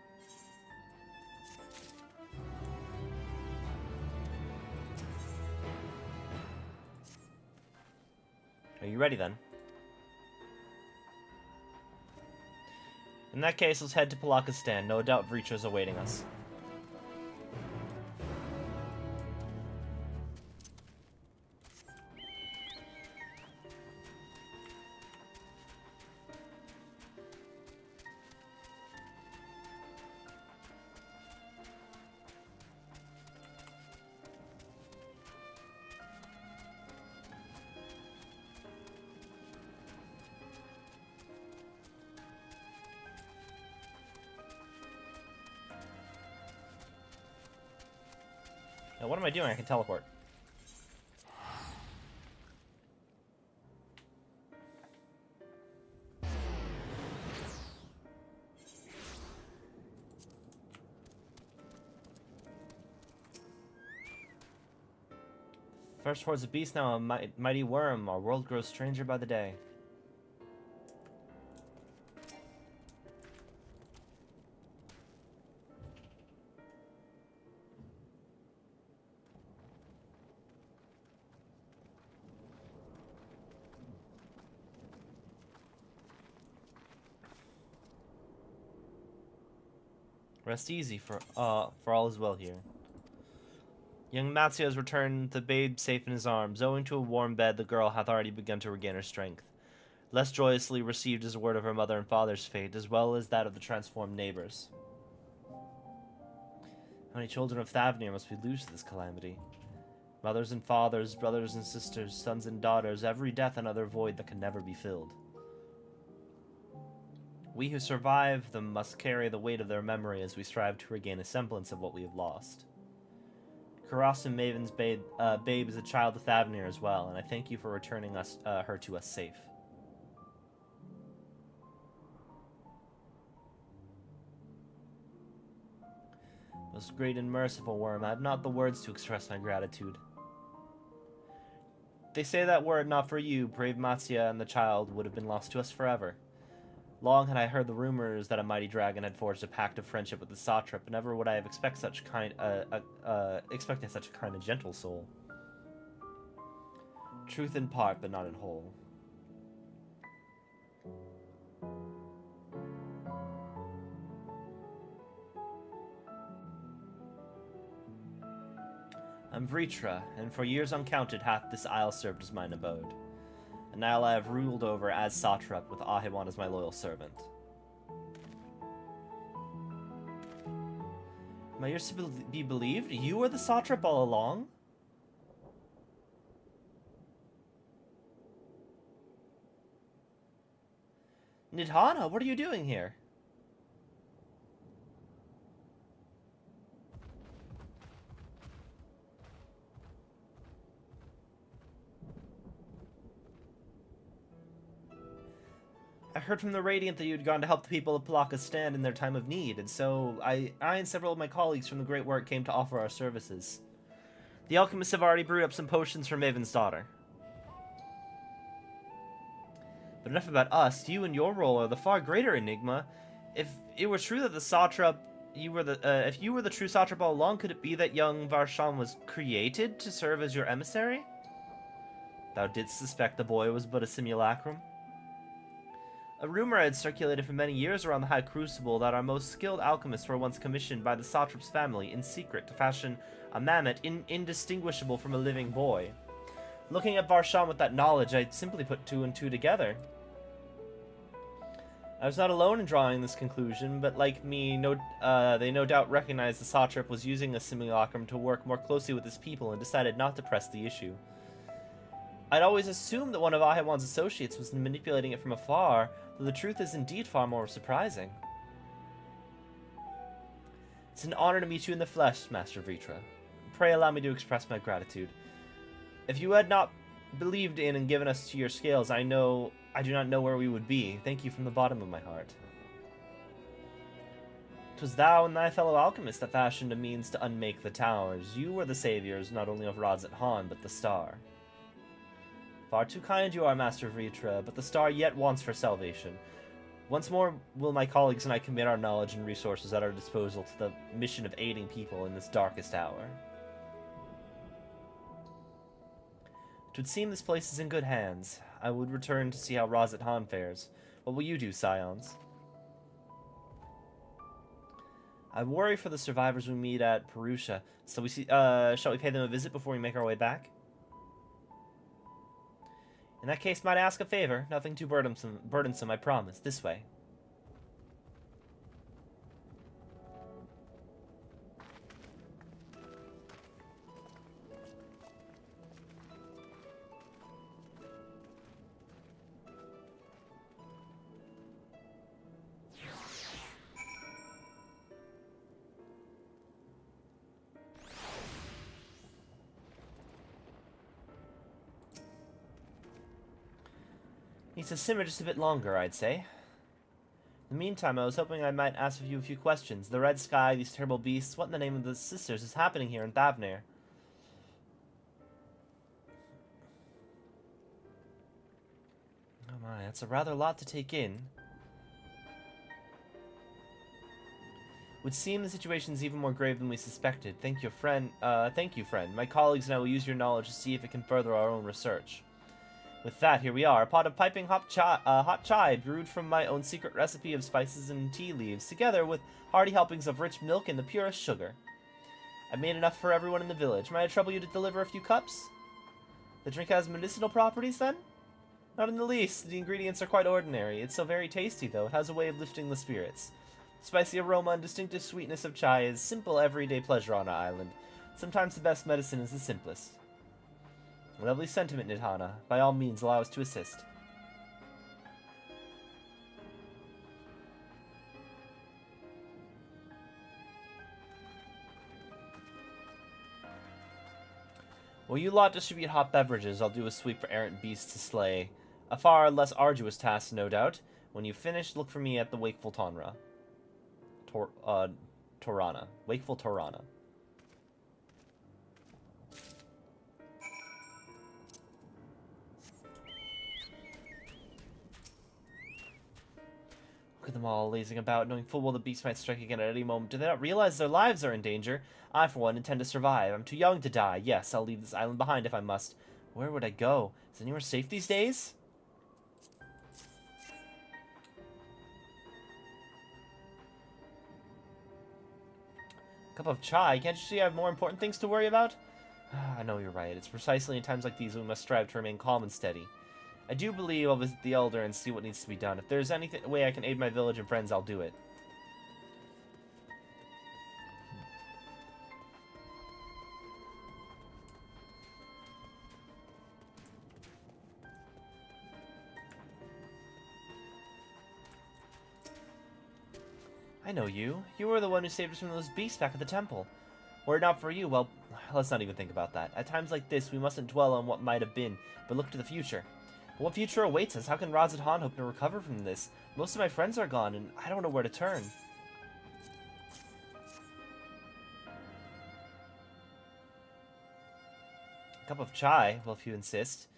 Are you ready then? In that case, let's head to Palaka's stand. No doubt Vritra is awaiting us. Now, what am I doing? I can teleport. First hordes of beasts, now a mighty worm. Our world grows stranger by the day. Rest easy, for all is well here. Young Matsuo has returned, the babe safe in his arms. Owing to a warm bed, the girl hath already begun to regain her strength. Less joyously received is word of her mother and father's fate, as well as that of the transformed neighbors. How many children of Thavnir must we lose to this calamity? Mothers and fathers, brothers and sisters, sons and daughters, every death another void that can never be filled. We who survive them must carry the weight of their memory as we strive to regain a semblance of what we have lost. Karasu Maven's babe is a child of Thavnir as well, and I thank you for returning her to us safe. Most great and merciful Worm, I have not the words to express my gratitude. They say that were it not for you, brave Matsuo and the child would have been lost to us forever. Long had I heard the rumors that a mighty dragon had forged a pact of friendship with the satrap, but never would I have expected such a kind and gentle soul. Truth in part, but not in whole. I'm Vritra, and for years uncounted hath this isle served as mine abode. An isle I have ruled over as satrap, with Ahewan as my loyal servant. Am I yours to be believed? You were the satrap all along? Nidhana, what are you doing here? I heard from the Radiant that you had gone to help the people of Palaka stand in their time of need, and so I and several of my colleagues from the Great Work came to offer our services. The alchemists have already brewed up some potions for Maven's daughter. But enough about us. You and your role are the far greater enigma. If it were true that the satrap, if you were the true satrap all along, could it be that young Varshan was created to serve as your emissary? Thou didst suspect the boy was but a simulacrum? A rumor had circulated for many years around the High Crucible that our most skilled alchemists were once commissioned by the satrap's family in secret to fashion a mammoth indistinguishable from a living boy. Looking at Varshan with that knowledge, I simply put two and two together. I was not alone in drawing this conclusion, but like me, they no doubt recognized the satrap was using a simulacrum to work more closely with his people and decided not to press the issue. I'd always assumed that one of Ahewan's associates was manipulating it from afar, though the truth is indeed far more surprising. It's an honor to meet you in the flesh, Master Vritra. Pray allow me to express my gratitude. If you had not believed in and given us to your scales, I do not know where we would be. Thank you from the bottom of my heart. 'Twas thou and thy fellow alchemists that fashioned a means to unmake the towers. You were the saviors not only of Radzat Han, but the star. Far too kind you are, Master Vritra, but the star yet wants for salvation. Once more will my colleagues and I commit our knowledge and resources at our disposal to the mission of aiding people in this darkest hour. It would seem this place is in good hands. I would return to see how Radzat Han fares. What will you do, Scions? I worry for the survivors we meet at Purusha. So shall we pay them a visit before we make our way back? In that case, might I ask a favor? Nothing too burdensome, I promise. This way. Needs to simmer just a bit longer, I'd say. In the meantime, I was hoping I might ask you a few questions. The red sky, these terrible beasts, what in the name of the sisters is happening here in Thavnir? Oh my, that's a rather lot to take in. Would seem the situation is even more grave than we suspected. Thank you, friend. My colleagues and I will use your knowledge to see if it can further our own research. With that, here we are, a pot of piping hot chai brewed from my own secret recipe of spices and tea leaves, together with hearty helpings of rich milk and the purest sugar. I've made enough for everyone in the village. Might I trouble you to deliver a few cups? The drink has medicinal properties, then? Not in the least. The ingredients are quite ordinary. It's so very tasty, though. It has a way of lifting the spirits. The spicy aroma and distinctive sweetness of chai is simple, everyday pleasure on an island. Sometimes the best medicine is the simplest. Lovely sentiment, Nidhana. By all means, allow us to assist. While you lot distribute hot beverages, I'll do a sweep for errant beasts to slay. A far less arduous task, no doubt. When you've finished, look for me at the Wakeful Torana. Wakeful Torana. Look at them all lazing about, knowing full well the beast might strike again at any moment. Do they not realize their lives are in danger? I, for one, intend to survive. I'm too young to die. Yes, I'll leave this island behind if I must. Where would I go? Is anywhere safe these days? Cup of chai. Can't you see I have more important things to worry about? I know you're right. It's precisely in times like these we must strive to remain calm and steady. I do believe I'll visit the Elder and see what needs to be done. If there's any way I can aid my village and friends, I'll do it. I know you. You were the one who saved us from those beasts back at the temple. Were it not for you, well, let's not even think about that. At times like this, we mustn't dwell on what might have been, but look to the future. But what future awaits us? How can Razat Han hope to recover from this? Most of my friends are gone, and I don't know where to turn. A cup of chai, well, if you insist.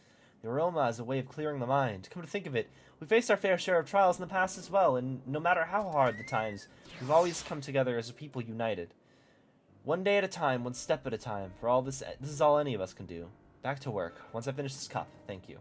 The aroma is a way of clearing the mind. Come to think of it, we faced our fair share of trials in the past as well, and no matter how hard the times, we've always come together as a people united. One day at a time, one step at a time. For all this is all any of us can do. Back to work. Once I finish this cup, thank you.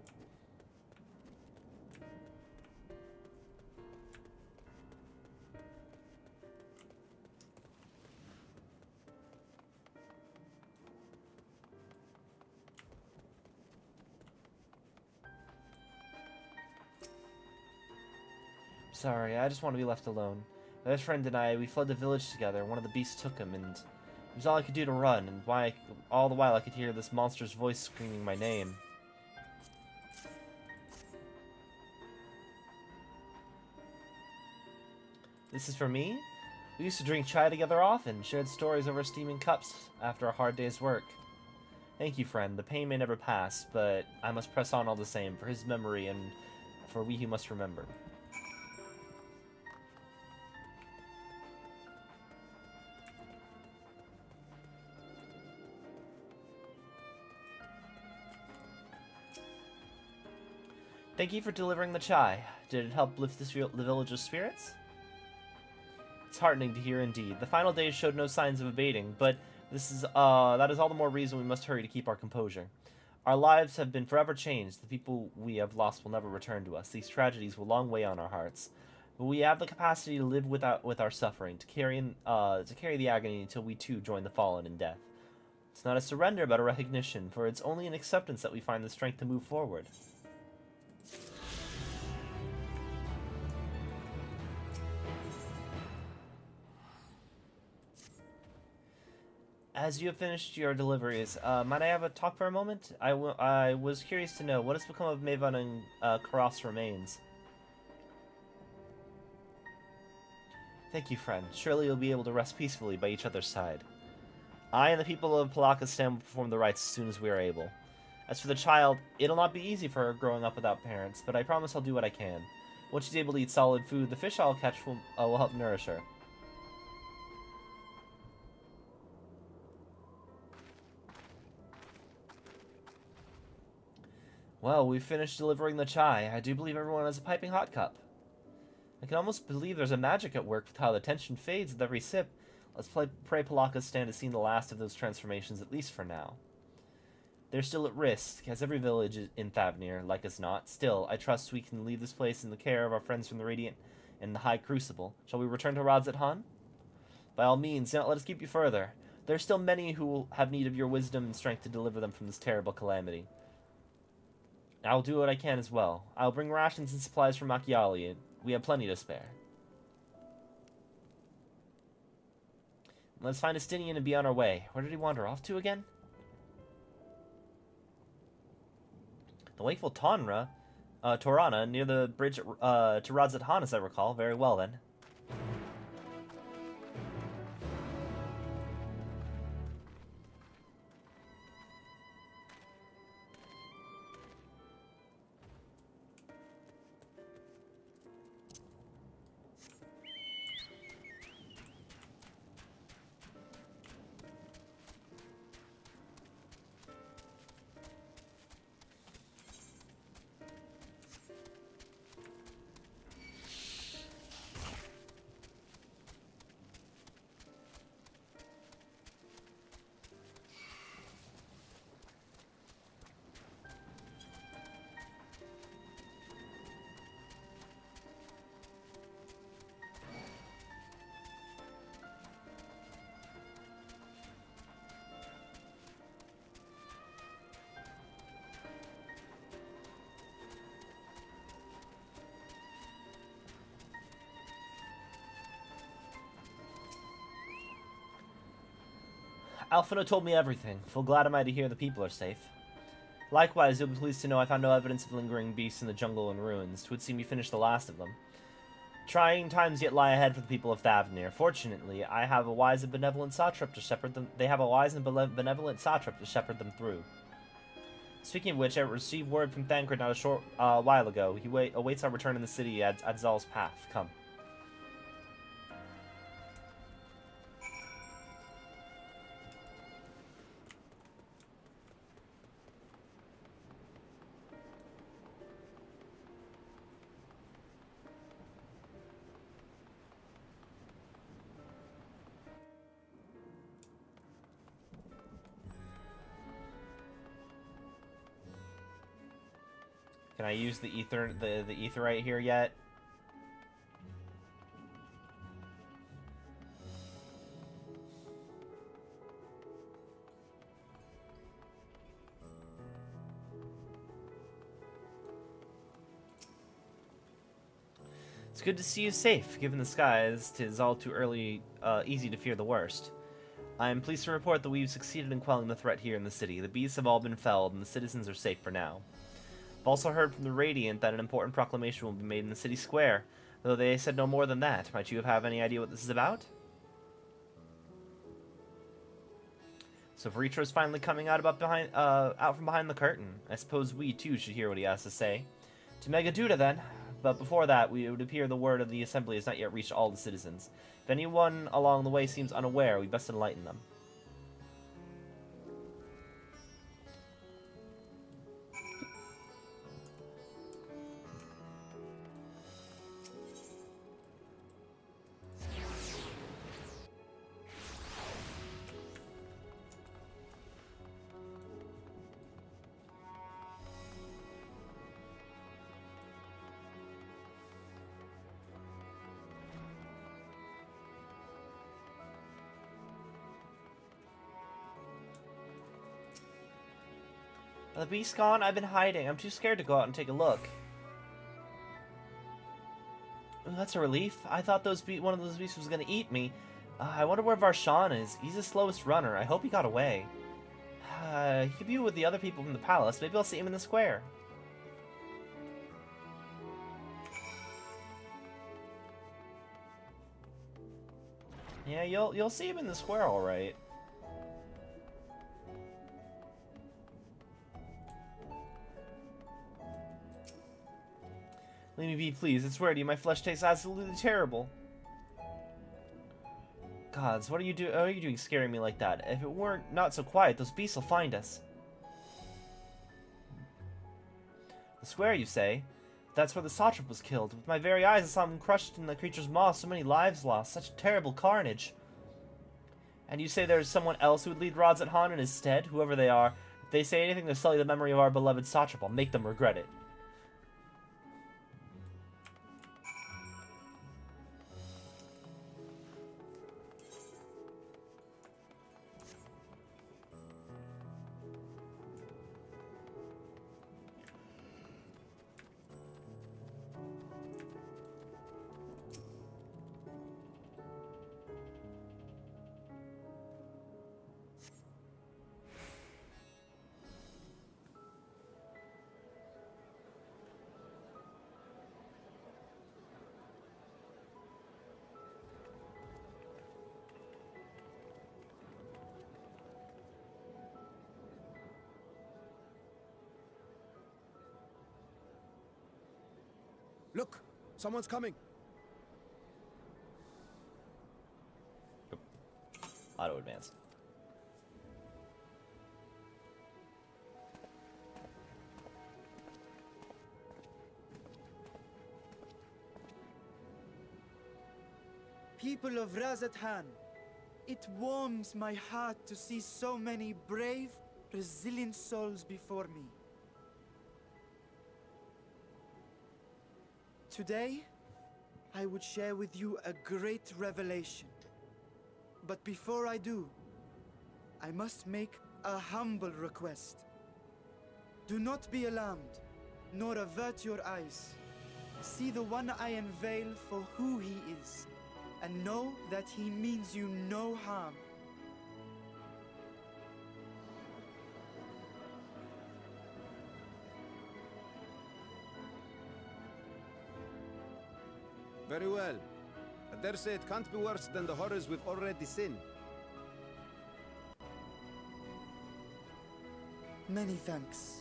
Sorry, I just want to be left alone. My best friend and I, we fled the village together. One of the beasts took him, and it was all I could do to run, and all the while I could hear this monster's voice screaming my name. This is for me? We used to drink chai together often, shared stories over steaming cups after a hard day's work. Thank you, friend. The pain may never pass, but I must press on all the same, for his memory and for we who must remember. Thank you for delivering the chai. Did it help lift the village's spirits? It's heartening to hear indeed. The final days showed no signs of abating, but that is all the more reason we must hurry to keep our composure. Our lives have been forever changed. The people we have lost will never return to us. These tragedies will long weigh on our hearts. But we have the capacity to live with our suffering, to carry the agony until we too join the fallen in death. It's not a surrender, but a recognition, for it's only in acceptance that we find the strength to move forward. As you have finished your deliveries, might I have a talk for a moment? I was curious to know, what has become of Maven and Karas' remains? Thank you, friend. Surely you'll be able to rest peacefully by each other's side. I and the people of Palakistan will perform the rites as soon as we are able. As for the child, it'll not be easy for her growing up without parents, but I promise I'll do what I can. Once she's able to eat solid food, the fish I'll catch will help nourish her. Well, we've finished delivering the chai. I do believe everyone has a piping hot cup. I can almost believe there's a magic at work with how the tension fades with every sip. Let's pray Palakistan has seen the last of those transformations, at least for now. They're still at risk, as every village in Thavnir, like as not. Still, I trust we can leave this place in the care of our friends from the Radiant and the High Crucible. Shall we return to Razat Han? By all means, do not let us keep you further. There are still many who will have need of your wisdom and strength to deliver them from this terrible calamity. I will do what I can as well. I will bring rations and supplies from Machiali. We have plenty to spare. Let's find Estinian and be on our way. Where did he wander off to again? The wakeful Torana, near the bridge to Radzat-Han, as I recall. Very well, then. Alphina told me everything. Full glad am I to hear the people are safe. Likewise, you'll be pleased to know I found no evidence of lingering beasts in the jungle and ruins. 'Twould seem you finished the last of them. Trying times yet lie ahead for the people of Thavnir. Fortunately, I have a wise and benevolent satrap to shepherd them. They have a wise and benevolent satrap to shepherd them through. Speaking of which, I received word from Thancred not a short while ago. He awaits our return in the city at Zal's path. Come. Can I use the etherite here yet? It's good to see you safe, given the skies. 'Tis all too easy to fear the worst. I am pleased to report that we've succeeded in quelling the threat here in the city. The beasts have all been felled, and the citizens are safe for now. I've also heard from the Radiant that an important proclamation will be made in the city square, though they said no more than that. Might you have any idea what this is about? So Veritro's finally coming out from behind the curtain. I suppose we too should hear what he has to say. To Megaduda then. But before that, it would appear the word of the assembly has not yet reached all the citizens. If anyone along the way seems unaware, we best enlighten them. The beast gone? I've been hiding. I'm too scared to go out and take a look. Ooh, that's a relief. I thought one of those beasts was going to eat me. I wonder where Varshan is. He's the slowest runner. I hope he got away. He could be with the other people from the palace. Maybe I'll see him in the square. Yeah, you'll see him in the square, all right. Let me be, please. I swear to you, my flesh tastes absolutely terrible. Gods, what are you doing scaring me like that? If it weren't not so quiet, those beasts will find us. The square, you say? That's where the satrap was killed. With my very eyes, I saw him crushed in the creature's maw. So many lives lost. Such terrible carnage. And you say there's someone else who would lead Radzat-Han in his stead? Whoever they are. If they say anything to sully the memory of our beloved satrap, I'll make them regret it. Look! Someone's coming! Auto advance. People of Razathan, it warms my heart to see so many brave, resilient souls before me. Today, I would share with you a great revelation. But before I do, I must make a humble request. Do not be alarmed, nor avert your eyes. See the one I unveil for who he is, and know that he means you no harm. Very well. I dare say it can't be worse than the horrors we've already seen. Many thanks.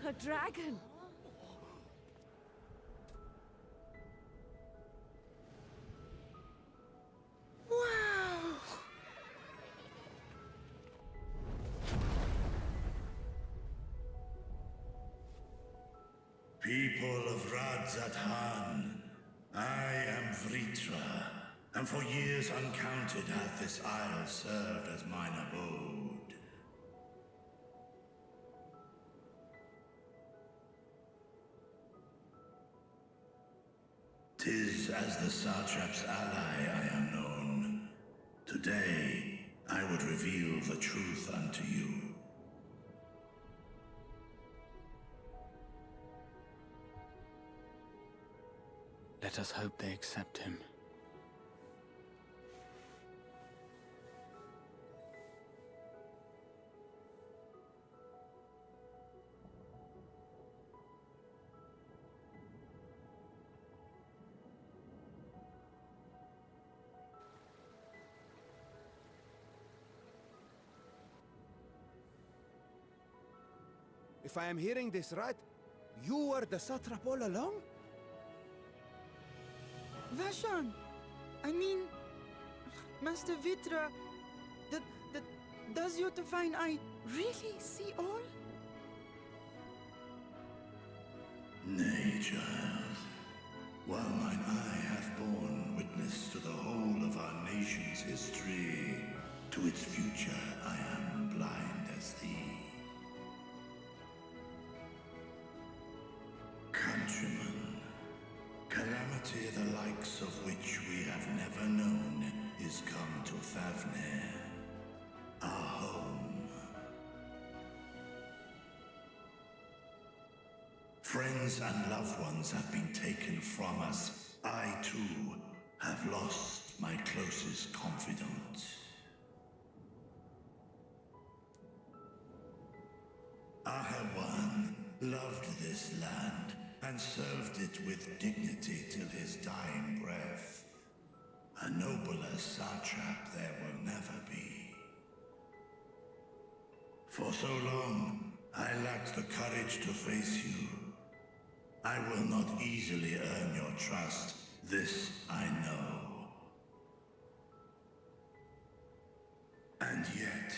A dragon! Wow! People of Razathan, I am Vritra, and for years uncounted hath this isle served as mine abode. 'Tis as the Satrap's ally I am known. Today, I would reveal the truth unto you. Let us hope they accept him. If I am hearing this right, you were the satrap all along? Vashan! I mean, Master Vitra, does your divine eye really see all? Nay, child. While mine eye hath borne witness to the whole of our nation's history, to its future I am blind as thee. Countrymen, calamity the likes of which we have never known is come to Favnir, our home. Friends and loved ones have been taken from us. I, too, have lost my closest confidant. Ahawan loved this land and served it with dignity till his dying breath. A nobler satrap there will never be. For so long, I lacked the courage to face you. I will not easily earn your trust, this I know. And yet,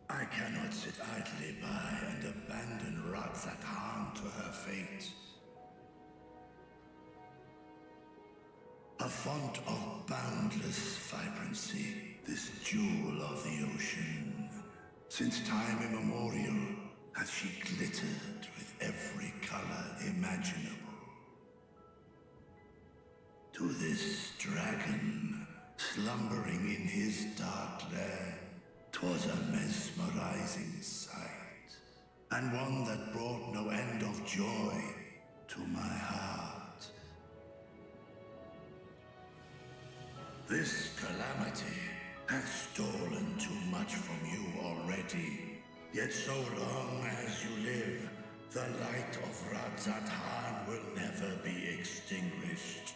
I cannot sit idly by and abandon Razathan to her fate. A font of boundless vibrancy, this jewel of the ocean. Since time immemorial, hath she glittered with every color imaginable. To this dragon, slumbering in his dark lair, 'twas a mesmerizing sight, and one that brought no end of joy to my heart. This calamity hath stolen too much from you already. Yet so long as you live, the light of Radzatan will never be extinguished.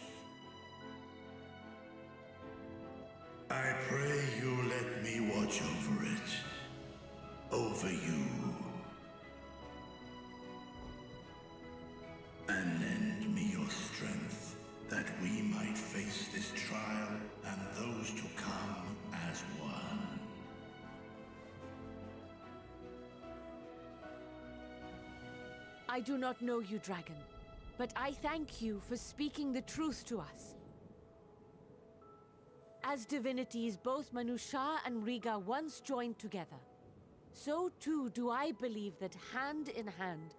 I pray you let me watch over it. Over you. And lend me your strength, that we might face this trial and those to come as one. I do not know you, dragon, but I thank you for speaking the truth to us. As divinities, both Manusha and Riga once joined together. So too do I believe that hand in hand,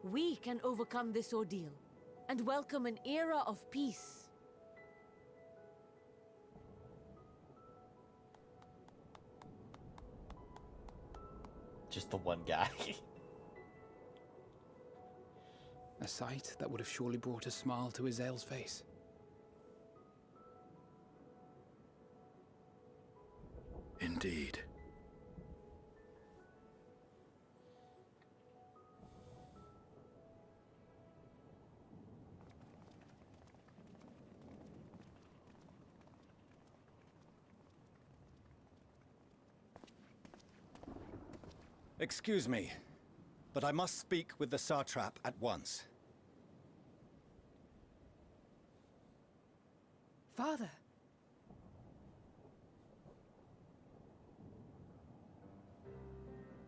we can overcome this ordeal and welcome an era of peace. Just the one guy. A sight that would have surely brought a smile to Eorzea's face. Indeed. Excuse me, but I must speak with the Satrap at once. Father.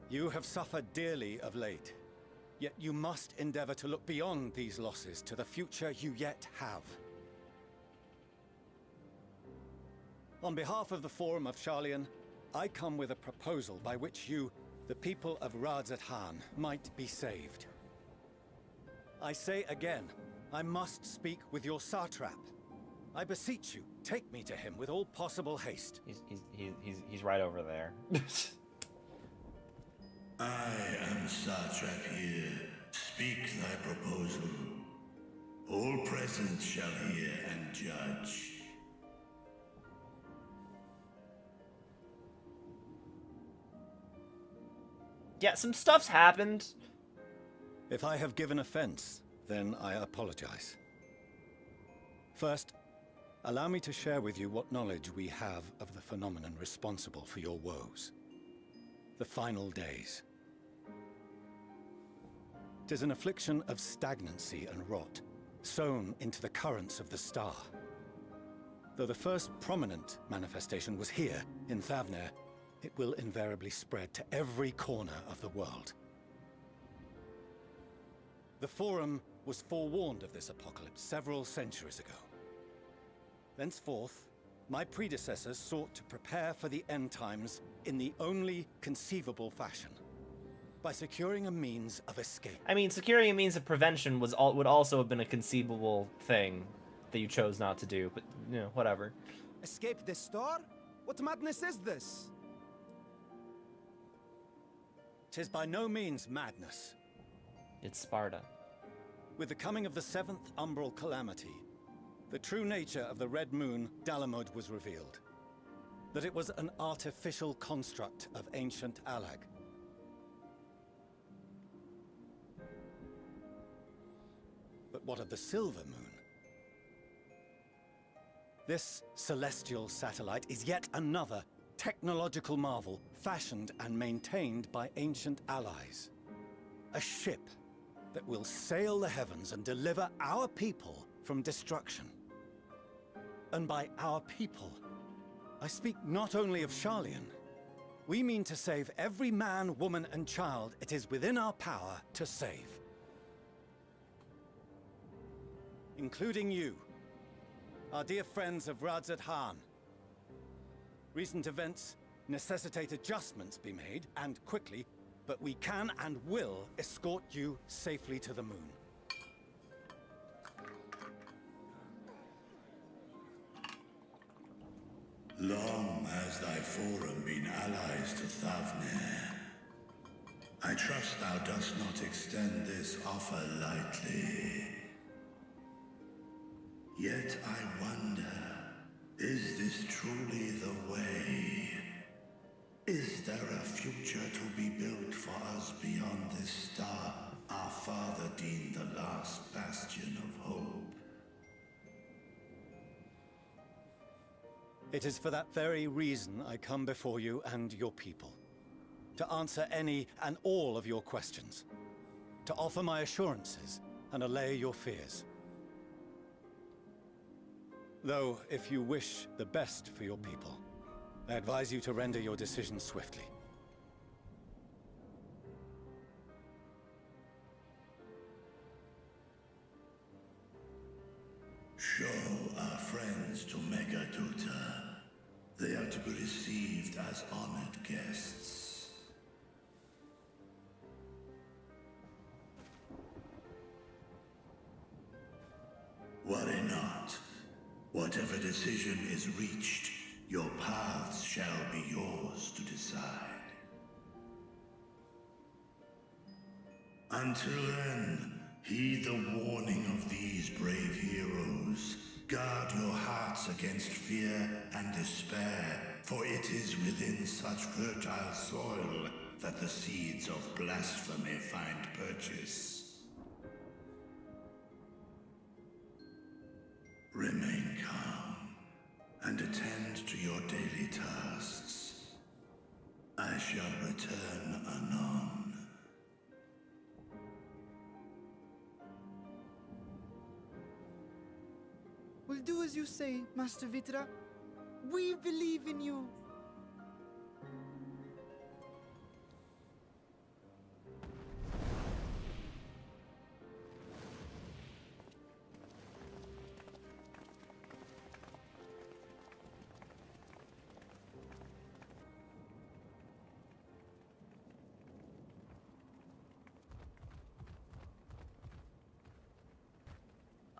You have suffered dearly of late, yet you must endeavor to look beyond these losses to the future you yet have. On behalf of the Forum of Sharlayan, I come with a proposal by which you, the people of Radzatan, might be saved. I say again, I must speak with your Satrap. I beseech you, take me to him with all possible haste. He's right over there. I am Satrap here. Speak thy proposal. All present shall hear and judge. Yeah, some stuff's happened. If I have given offense, then I apologize. First, allow me to share with you what knowledge we have of the phenomenon responsible for your woes. The final days. 'Tis an affliction of stagnancy and rot, sown into the currents of the star. Though the first prominent manifestation was here, in Thavner, it will invariably spread to every corner of the world. The Forum was forewarned of this apocalypse several centuries ago. Thenceforth, my predecessors sought to prepare for the end times in the only conceivable fashion, by securing a means of escape. I mean, securing a means of prevention would also have been a conceivable thing that you chose not to do, but, you know, whatever. Escape the star? What madness is this? 'Tis by no means madness. It's Sparta. With the coming of the 7th umbral calamity, the true nature of the Red Moon, Dalamod, was revealed. That it was an artificial construct of ancient Alag. But what of the Silver Moon? This celestial satellite is yet another technological marvel fashioned and maintained by ancient allies. A ship that will sail the heavens and deliver our people from destruction. And by our people, I speak not only of Sharlayan. We mean to save every man, woman, and child it is within our power to save. Including you, our dear friends of Radzatan. Recent events necessitate adjustments be made, and quickly, but we can and will escort you safely to the moon. Long has thy Forum been allies to Thavner. I trust thou dost not extend this offer lightly. Yet I wonder, is this truly the way? Is there a future to be built for us beyond this star our father deemed the last? It is for that very reason I come before you and your people. To answer any and all of your questions. To offer my assurances and allay your fears. Though, if you wish the best for your people, I advise you to render your decision swiftly. Show our friends to Megaduta. They are to be received as honored guests. Worry not. Whatever decision is reached, your paths shall be yours to decide. Until then, heed the warning of these brave heroes. Guard your hearts against fear and despair, for it is within such fertile soil that the seeds of blasphemy find purchase. Remain calm and attend to your daily tasks. I shall return anon. We'll do as you say, Master Vitra. We believe in you.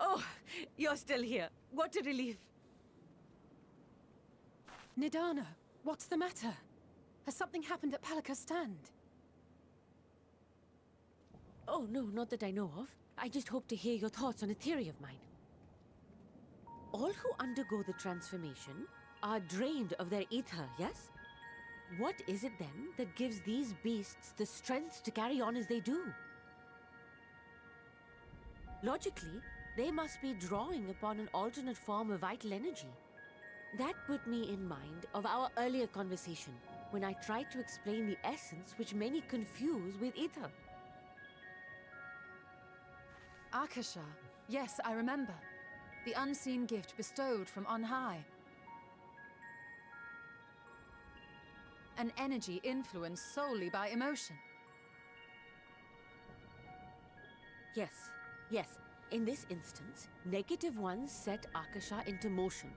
Oh, you're still here. What a relief. Nidana, what's the matter? Has something happened at Palaka's stand? Oh, no, not that I know of. I just hope to hear your thoughts on a theory of mine. All who undergo the transformation are drained of their ether, yes? What is it then that gives these beasts the strength to carry on as they do? Logically, they must be drawing upon an alternate form of vital energy. That put me in mind of our earlier conversation, when I tried to explain the essence which many confuse with ether. Akasha. Yes, I remember. The unseen gift bestowed from on high. An energy influenced solely by emotion. Yes, yes. In this instance, negative ones set Akasha into motion,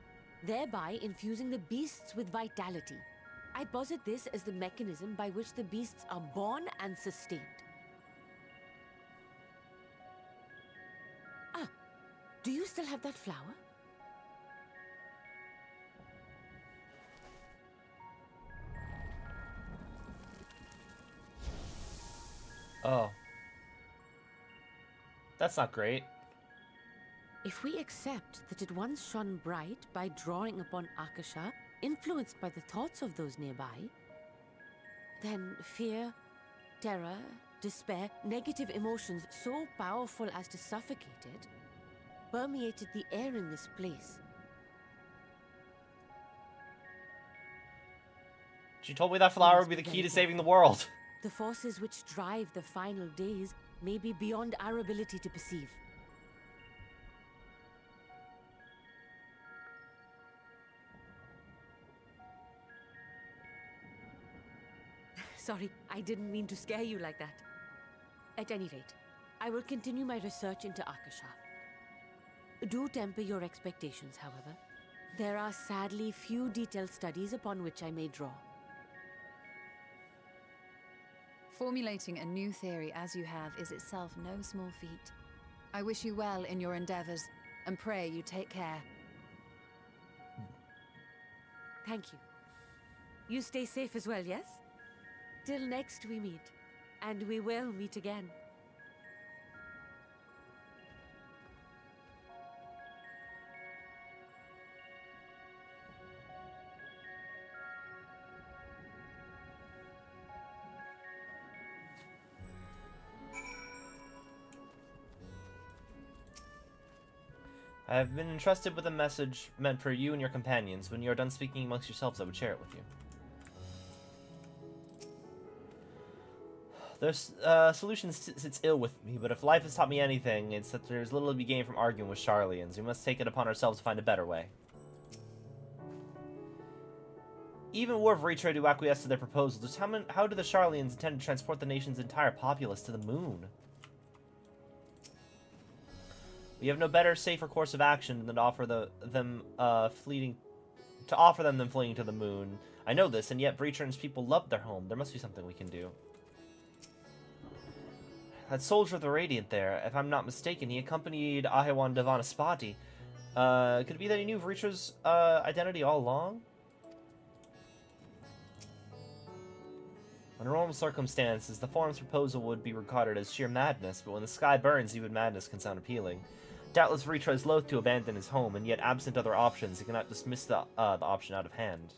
thereby infusing the beasts with vitality. I posit this as the mechanism by which the beasts are born and sustained. Ah, do you still have that flower? Oh. That's not great. If we accept that it once shone bright by drawing upon Akasha, influenced by the thoughts of those nearby, then fear, terror, despair, negative emotions so powerful as to suffocate it, permeated the air in this place. She told me that flower would be the key to saving the world. The forces which drive the final days may be beyond our ability to perceive. Sorry, I didn't mean to scare you like that. At any rate, I will continue my research into Akasha. Do temper your expectations, however. There are sadly few detailed studies upon which I may draw. Formulating a new theory as you have is itself no small feat. I wish you well in your endeavors, and pray you take care. Thank you. You stay safe as well, yes? Till next we meet, and we will meet again. I have been entrusted with a message meant for you and your companions. When you are done speaking amongst yourselves, I would share it with you. The solution sits ill with me, but if life has taught me anything, it's that there's little to be gained from arguing with Sharlians. We must take it upon ourselves to find a better way. Even were Vritro to acquiesce to their proposal, just how do the Sharlians intend to transport the nation's entire populace to the moon? We have no better, safer course of action than to offer them fleeing to the moon. I know this, and yet Vritron's people love their home. There must be something we can do. That soldier of the Radiant there, if I'm not mistaken, he accompanied Ahewan Devanaspati. Could it be that he knew Vritra's identity all along? Under normal circumstances, the Forum's proposal would be regarded as sheer madness, but when the sky burns, even madness can sound appealing. Doubtless Vritra is loath to abandon his home, and yet absent other options, he cannot dismiss the option out of hand.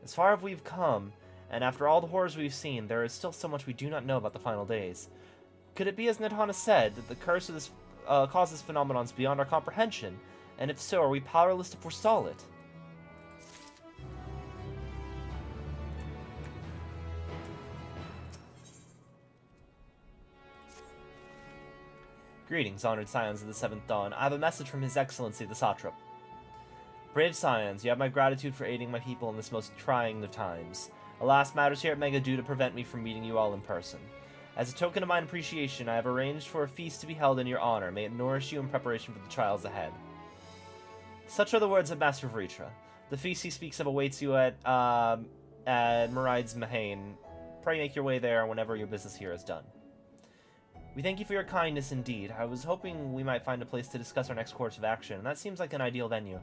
As far as we've come, and after all the horrors we've seen, there is still so much we do not know about the final days. Could it be, as Nidhana said, that the curse of this causes phenomenons beyond our comprehension? And if so, are we powerless to forestall it? Greetings, honored scions of the Seventh Dawn. I have a message from His Excellency the Satrap. Brave scions, you have my gratitude for aiding my people in this most trying of times. Alas, matters here at Mega do to prevent me from meeting you all in person. As a token of my appreciation, I have arranged for a feast to be held in your honor. May it nourish you in preparation for the trials ahead. Such are the words of Master Vritra. The feast he speaks of awaits you at Meride's Mahane. Pray make your way there whenever your business here is done. We thank you for your kindness indeed. I was hoping we might find a place to discuss our next course of action, and that seems like an ideal venue.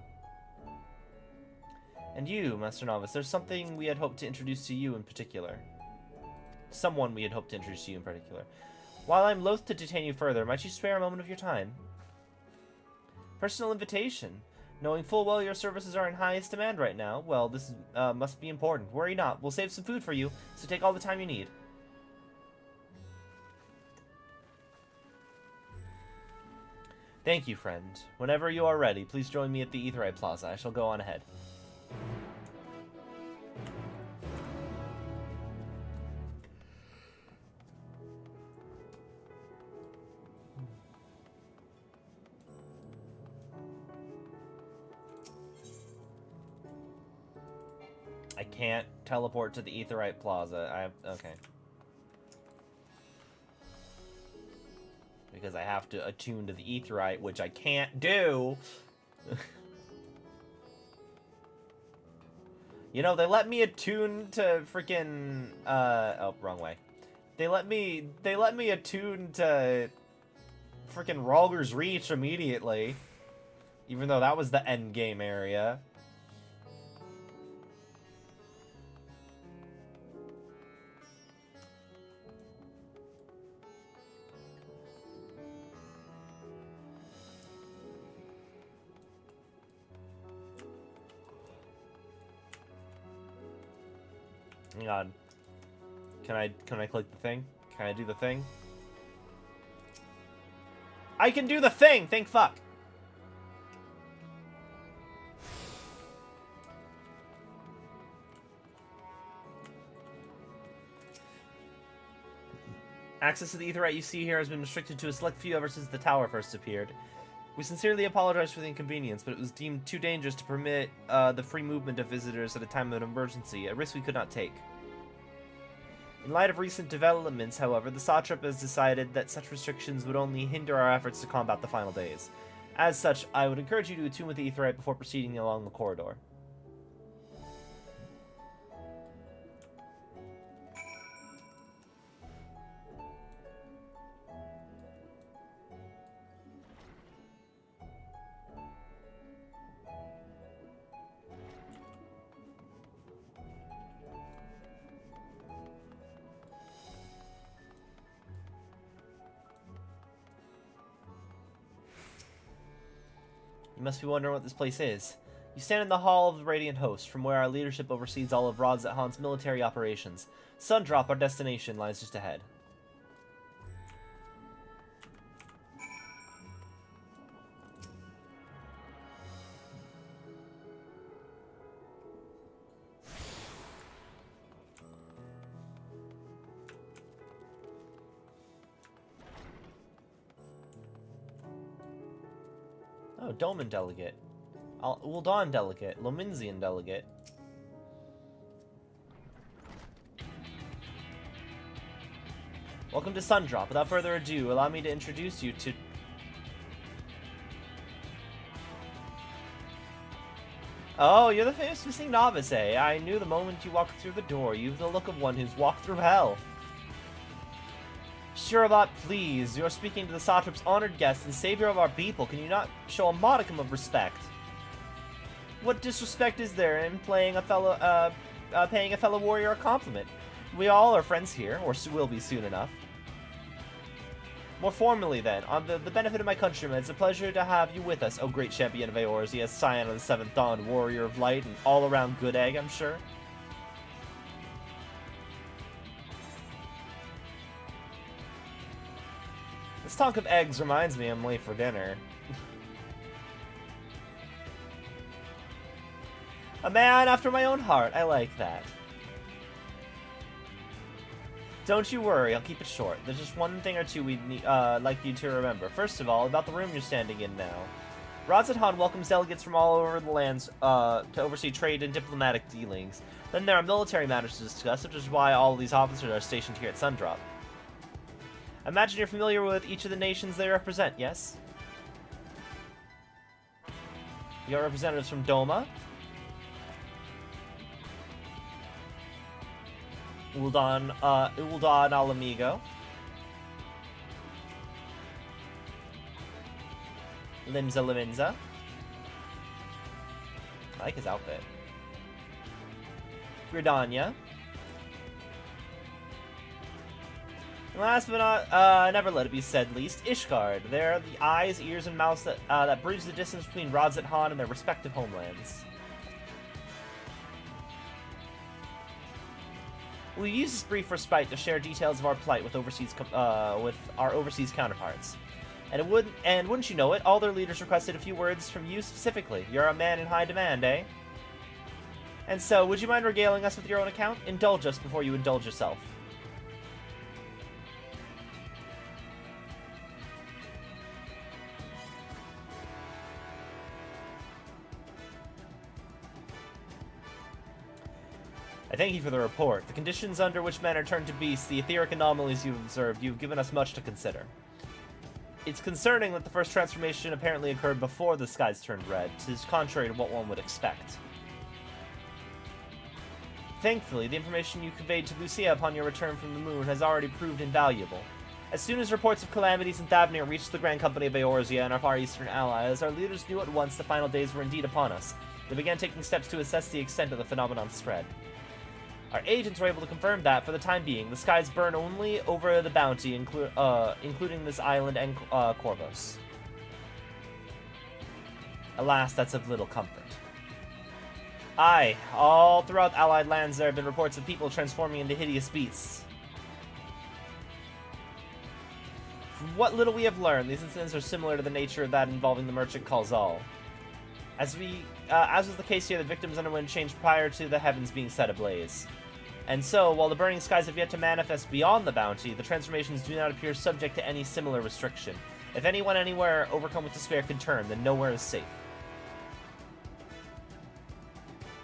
And you, Master Novice, there's something we had hoped to introduce to you in particular. Someone we had hoped to introduce to you in particular. While I'm loath to detain you further, might you spare a moment of your time? Personal invitation. Knowing full well your services are in highest demand right now, well, this must be important. Worry not, we'll save some food for you, so take all the time you need. Thank you, friend. Whenever you are ready, please join me at the Aetheryte Plaza. I shall go on ahead. I can't teleport to the Aetheryte Plaza. Okay. Because I have to attune to the Aetheryte, which I can't do. You know, they let me attune to freaking oh, wrong way. They let me attune to freaking Ralger's Reach immediately. Even though that was the end game area. Hang on. Can I click the thing? Can I do the thing? I can do the thing! Thank fuck! Access to the Aetheryte you see here has been restricted to a select few ever since the tower first appeared. We sincerely apologize for the inconvenience, but it was deemed too dangerous to permit the free movement of visitors at a time of emergency, a risk we could not take. In light of recent developments, however, the Satrap has decided that such restrictions would only hinder our efforts to combat the final days. As such, I would encourage you to attune with the Aetheryte before proceeding along the corridor. You must be wondering what this place is. You stand in the Hall of the Radiant Host, from where our leadership oversees all of Rodzethan's military operations. Sundrop, our destination, lies just ahead. Oh, Doman delegate. Uldan delegate. Lominsian delegate. Welcome to Sundrop. Without further ado, allow me to introduce you to... Oh, you're the famous missing novice, eh? I knew the moment you walked through the door. You've the look of one who's walked through hell. Shirabot, please. You're speaking to the Satrap's honored guest and savior of our people. Can you not show a modicum of respect? What disrespect is there in paying a fellow warrior a compliment? We all are friends here, or will be soon enough. More formally, then, on the benefit of my countrymen, it's a pleasure to have you with us, O great champion of Eorzea, scion of the Seventh Dawn, warrior of light, and all-around good egg, I'm sure. This talk of eggs reminds me I'm late for dinner. A man after my own heart, I like that. Don't you worry, I'll keep it short. There's just one thing or two we'd like you to remember. First of all, about the room you're standing in now. Radzat Han welcomes delegates from all over the lands to oversee trade and diplomatic dealings. Then there are military matters to discuss, which is why all of these officers are stationed here at Sundrop. Imagine you're familiar with each of the nations they represent, yes? You got representatives from Doma, Uldan Alamigo, Lominsa. I like his outfit. Gridania. And last but not, never let it be said least, Ishgard. They're the eyes, ears, and mouths that bridge the distance between Radzat Han and their respective homelands. We use this brief respite to share details of our plight with our overseas counterparts. And wouldn't you know it, all their leaders requested a few words from you specifically. You're a man in high demand, eh? And so, would you mind regaling us with your own account? Indulge us before you indulge yourself. I thank you for the report. The conditions under which men are turned to beasts, the etheric anomalies you've observed, you've given us much to consider. It's concerning that the first transformation apparently occurred before the skies turned red. It is contrary to what one would expect. Thankfully, the information you conveyed to Lucia upon your return from the moon has already proved invaluable. As soon as reports of calamities in Thavnir reached the Grand Company of Eorzea and our Far Eastern allies, our leaders knew at once the final days were indeed upon us. They began taking steps to assess the extent of the phenomenon's spread. Our agents were able to confirm that, for the time being, the skies burn only over the Bounty, including this island and Corvos. Alas, that's of little comfort. Aye, all throughout Allied lands there have been reports of people transforming into hideous beasts. From what little we have learned, these incidents are similar to the nature of that involving the merchant Kalzal. As was the case here, the victims underwent change prior to the heavens being set ablaze. And so, while the burning skies have yet to manifest beyond the Bounty, the transformations do not appear subject to any similar restriction. If anyone anywhere overcome with despair can turn, then nowhere is safe.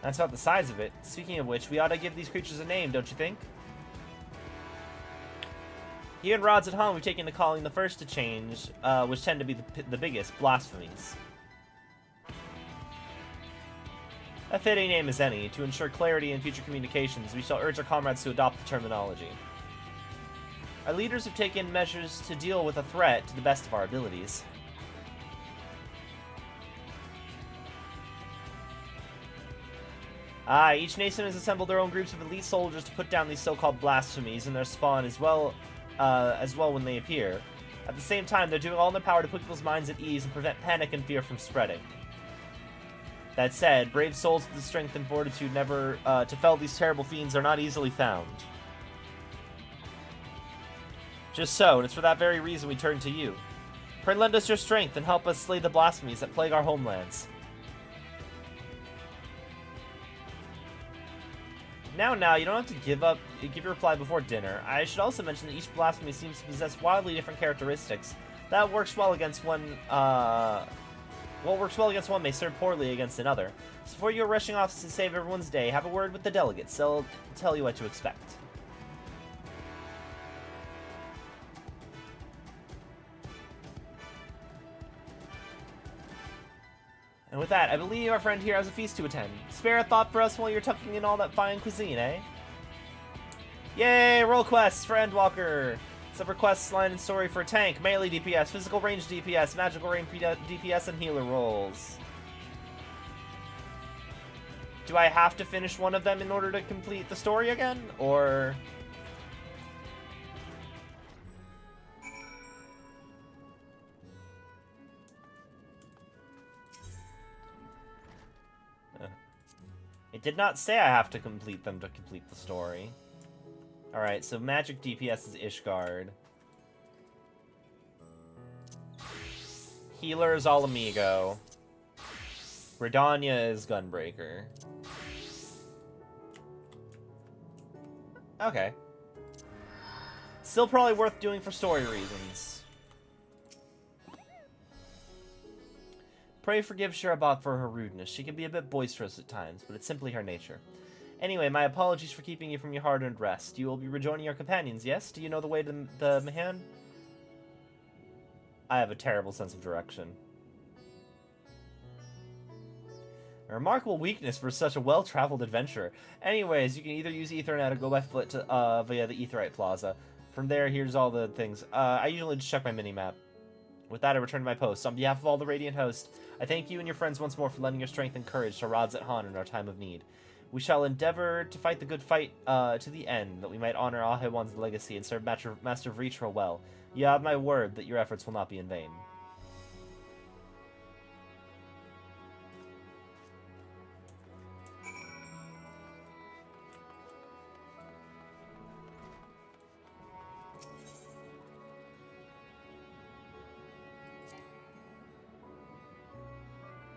That's about the size of it. Speaking of which, we ought to give these creatures a name, don't you think? Here in Radzat Han, we've taken to calling the first to change, which tend to be the biggest, blasphemies. A fitting name as any. To ensure clarity in future communications, we shall urge our comrades to adopt the terminology. Our leaders have taken measures to deal with a threat to the best of our abilities. Aye, each nation has assembled their own groups of elite soldiers to put down these so-called blasphemies and their spawn as well when they appear. At the same time, they're doing all in their power to put people's minds at ease and prevent panic and fear from spreading. That said, brave souls with the strength and fortitude never to fell these terrible fiends are not easily found. Just so, and it's for that very reason we turn to you. Pray lend us your strength and help us slay the blasphemies that plague our homelands. Now, you don't have to give your reply before dinner. I should also mention that each blasphemy seems to possess wildly different characteristics. That works well against one What works well against one may serve poorly against another. So before you're rushing off to save everyone's day, have a word with the delegates. They'll tell you what to expect. And with that, I believe our friend here has a feast to attend. Spare a thought for us while you're tucking in all that fine cuisine, eh? Yay! Roll quests for Endwalker! Separate quests, line and story for tank, melee DPS, physical range DPS, magical range DPS, and healer rolls. Do I have to finish one of them in order to complete the story again? Or... It did not say I have to complete them to complete the story. Alright, so magic DPS is Ishgard. Healer is Alamigo. Redania is Gunbreaker. Okay. Still probably worth doing for story reasons. Pray forgive Shirabat for her rudeness. She can be a bit boisterous at times, but it's simply her nature. Anyway, my apologies for keeping you from your hard-earned rest. You will be rejoining your companions, yes? Do you know the way to the Mahan? I have a terrible sense of direction. A remarkable weakness for such a well-traveled adventurer. Anyways, you can either use Ethernet or go by foot to, via the Aetheryte Plaza. From there, here's all the things. I usually just check my mini-map. With that, I return to my post. On behalf of all the Radiant Host, I thank you and your friends once more for lending your strength and courage to Radz Han in our time of need. We shall endeavor to fight the good fight to the end, that we might honor Ahewan's legacy and serve Master Vritra well. You have my word that your efforts will not be in vain.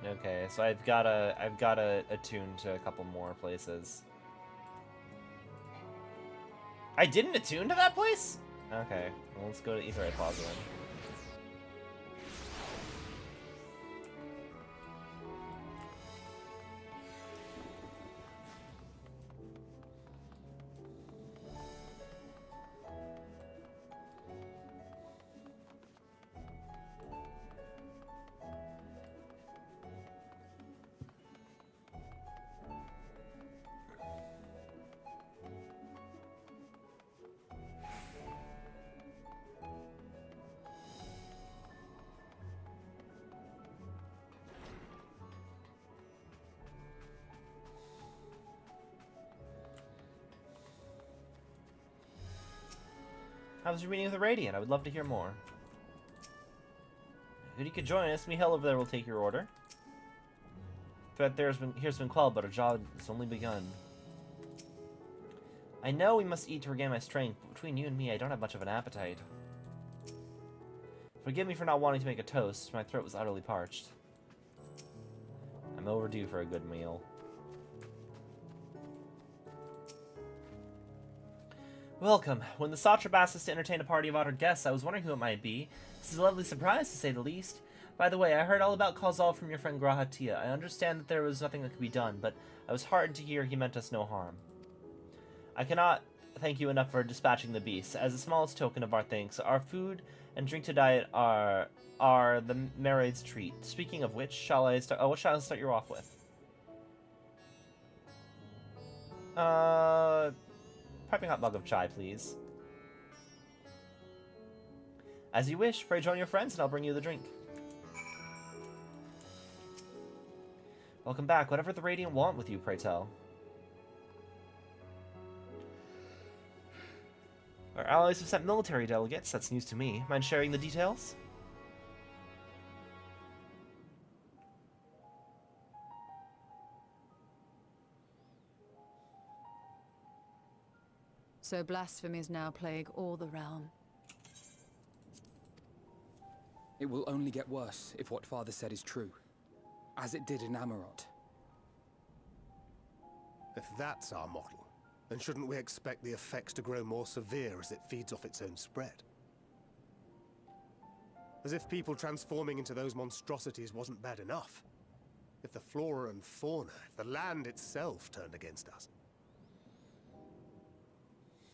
Okay, so I've got to attune to a couple more places. I didn't attune to that place? Okay, well, let's go to Aetheryte Plaza then. How was your meeting with the Radiant? I would love to hear more. If you could join us, Mihail over there will take your order. Threat here's been quelled, but our job has only begun. I know we must eat to regain my strength, but between you and me, I don't have much of an appetite. Forgive me for not wanting to make a toast. My throat was utterly parched. I'm overdue for a good meal. Welcome. When the Satrap asked us to entertain a party of honored guests, I was wondering who it might be. This is a lovely surprise, to say the least. By the way, I heard all about Khazal from your friend Grahatia. I understand that there was nothing that could be done, but I was heartened to hear he meant us no harm. I cannot thank you enough for dispatching the beasts. As the smallest token of our thanks, our food and drink to diet are the Meraid's treat. Speaking of which, shall I start? Oh, what shall I start you off with? Piping hot mug of chai, please. As you wish. Pray join your friends, and I'll bring you the drink. Welcome back. Whatever the Radiant want with you, pray tell. Our allies have sent military delegates. That's news to me. Mind sharing the details? So blasphemies now plague all the realm. It will only get worse if what Father said is true, as it did in Amarot. If that's our model, then shouldn't we expect the effects to grow more severe as it feeds off its own spread? As if people transforming into those monstrosities wasn't bad enough. If the flora and fauna, if the land itself turned against us.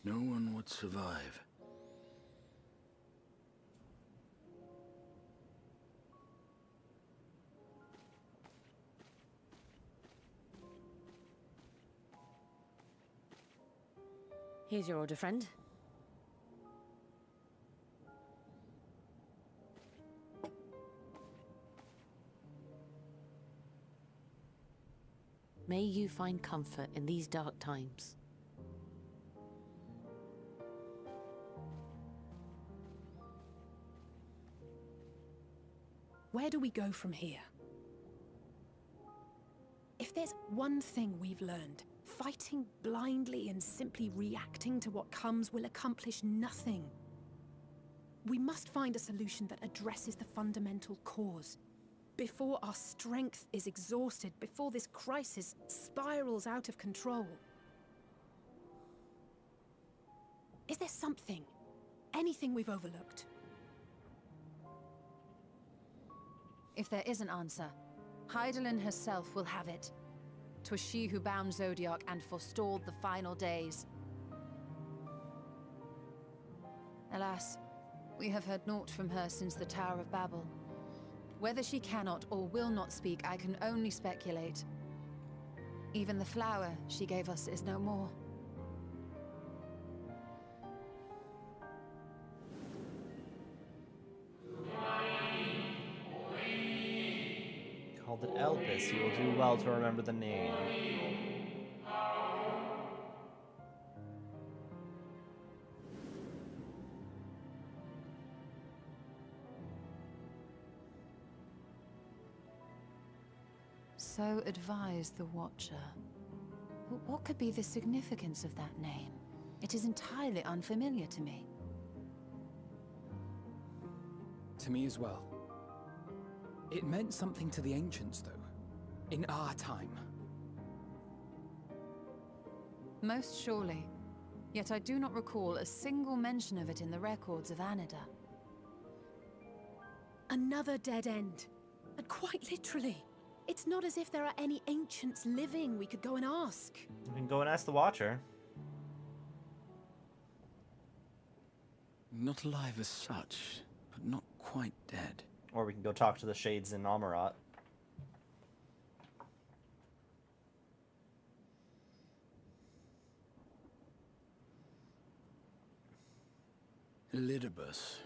No one would survive. Here's your order, friend. May you find comfort in these dark times. Where do we go from here? If there's one thing we've learned, fighting blindly and simply reacting to what comes will accomplish nothing. We must find a solution that addresses the fundamental cause. Before our strength is exhausted, before this crisis spirals out of control. Is there something, anything we've overlooked? If there is an answer, Hydaelyn herself will have it. 'Twas she who bound Zodiac and forestalled the final days. Alas, we have heard naught from her since the Tower of Babel. Whether she cannot or will not speak, I can only speculate. Even the flower she gave us is no more. Called it Elpis, you will do well to remember the name. So advised the Watcher. But what could be the significance of that name? It is entirely unfamiliar to me. To me as well. It meant something to the ancients, though. In our time. Most surely. Yet I do not recall a single mention of it in the records of Anida. Another dead end. And quite literally. It's not as if there are any ancients living we could go and ask. You can go and ask the Watcher. Not alive as such, but not quite dead. Or we can go talk to the Shades in Amarat. Elidibus.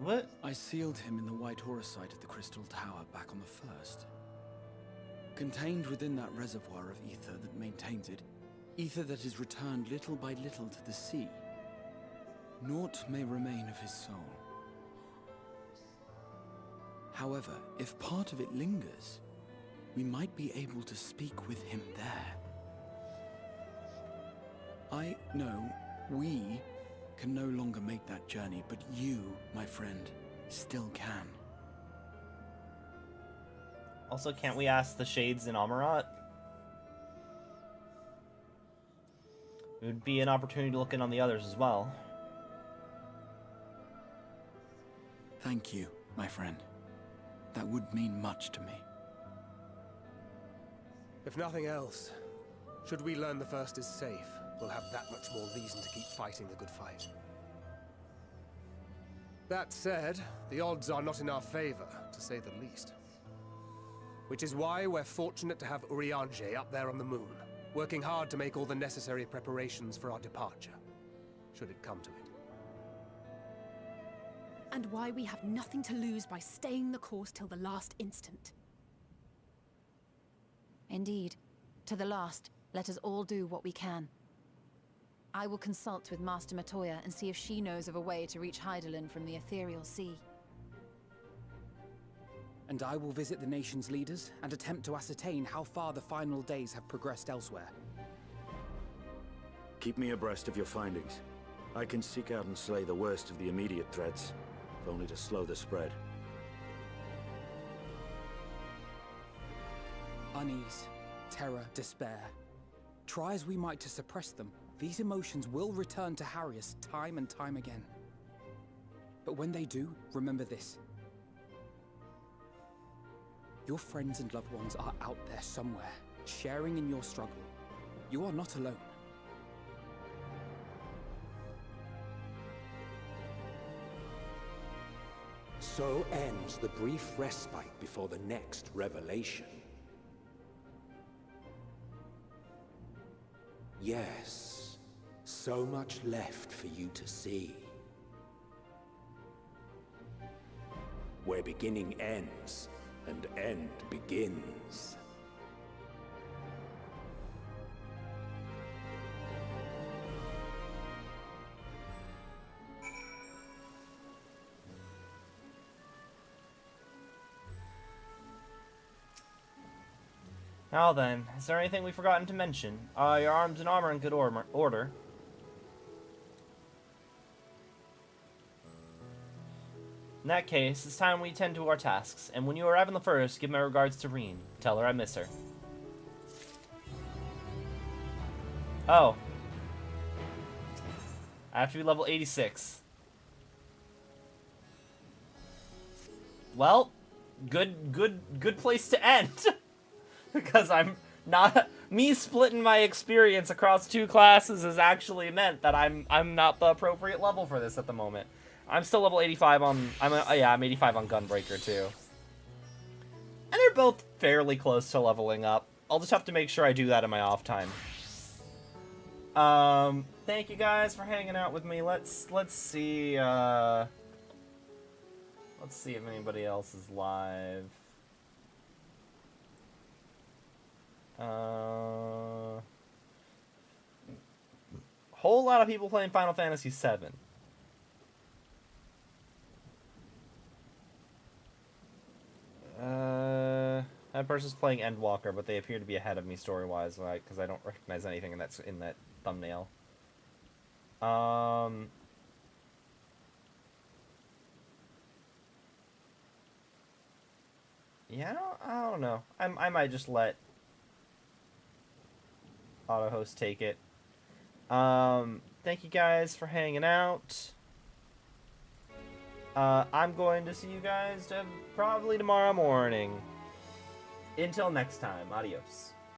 What? I sealed him in the White Horosite of the Crystal Tower back on the first. Contained within that reservoir of ether that maintains it, ether that is returned little by little to the sea. Naught may remain of his soul. However, if part of it lingers, we might be able to speak with him there. I know we can no longer make that journey, but you, my friend, still can. Also, can't we ask the Shades in Amarat? It would be an opportunity to look in on the others as well. Thank you, my friend. That would mean much to me. If nothing else, should we learn the First is safe, we'll have that much more reason to keep fighting the good fight. That said, the odds are not in our favor, to say the least. Which is why we're fortunate to have Eorzea up there on the moon, working hard to make all the necessary preparations for our departure, should it come to it. And why we have nothing to lose by staying the course till the last instant. Indeed. To the last, let us all do what we can. I will consult with Master Matoya and see if she knows of a way to reach Hydaelyn from the Ethereal Sea. And I will visit the nation's leaders and attempt to ascertain how far the final days have progressed elsewhere. Keep me abreast of your findings. I can seek out and slay the worst of the immediate threats, if only to slow the spread. Unease, terror, despair. Try as we might to suppress them, these emotions will return to harry us time and time again. But when they do, remember this. Your friends and loved ones are out there somewhere, sharing in your struggle. You are not alone. So ends the brief respite before the next revelation. Yes, so much left for you to see. Where beginning ends, and end begins. Now then, is there anything we've forgotten to mention? Your arms and armor in good order. In that case, it's time we tend to our tasks, and when you arrive in the forest, give my regards to Reen. Tell her I miss her. Oh. I have to be level 86. Well, good place to end. Because I'm not... Me splitting my experience across 2 classes has actually meant that I'm not the appropriate level for this at the moment. I'm still level 85 on... I'm 85 on Gunbreaker, too. And they're both fairly close to leveling up. I'll just have to make sure I do that in my off time. Thank you guys for hanging out with me. Let's see, let's see if anybody else is live. Whole lot of people playing Final Fantasy VII. That person's playing Endwalker, but they appear to be ahead of me story-wise, like, because I don't recognize anything in that thumbnail. Yeah, I don't know. I might just let AutoHost take it. Thank you guys for hanging out. I'm going to see you guys probably tomorrow morning. Until next time, adios.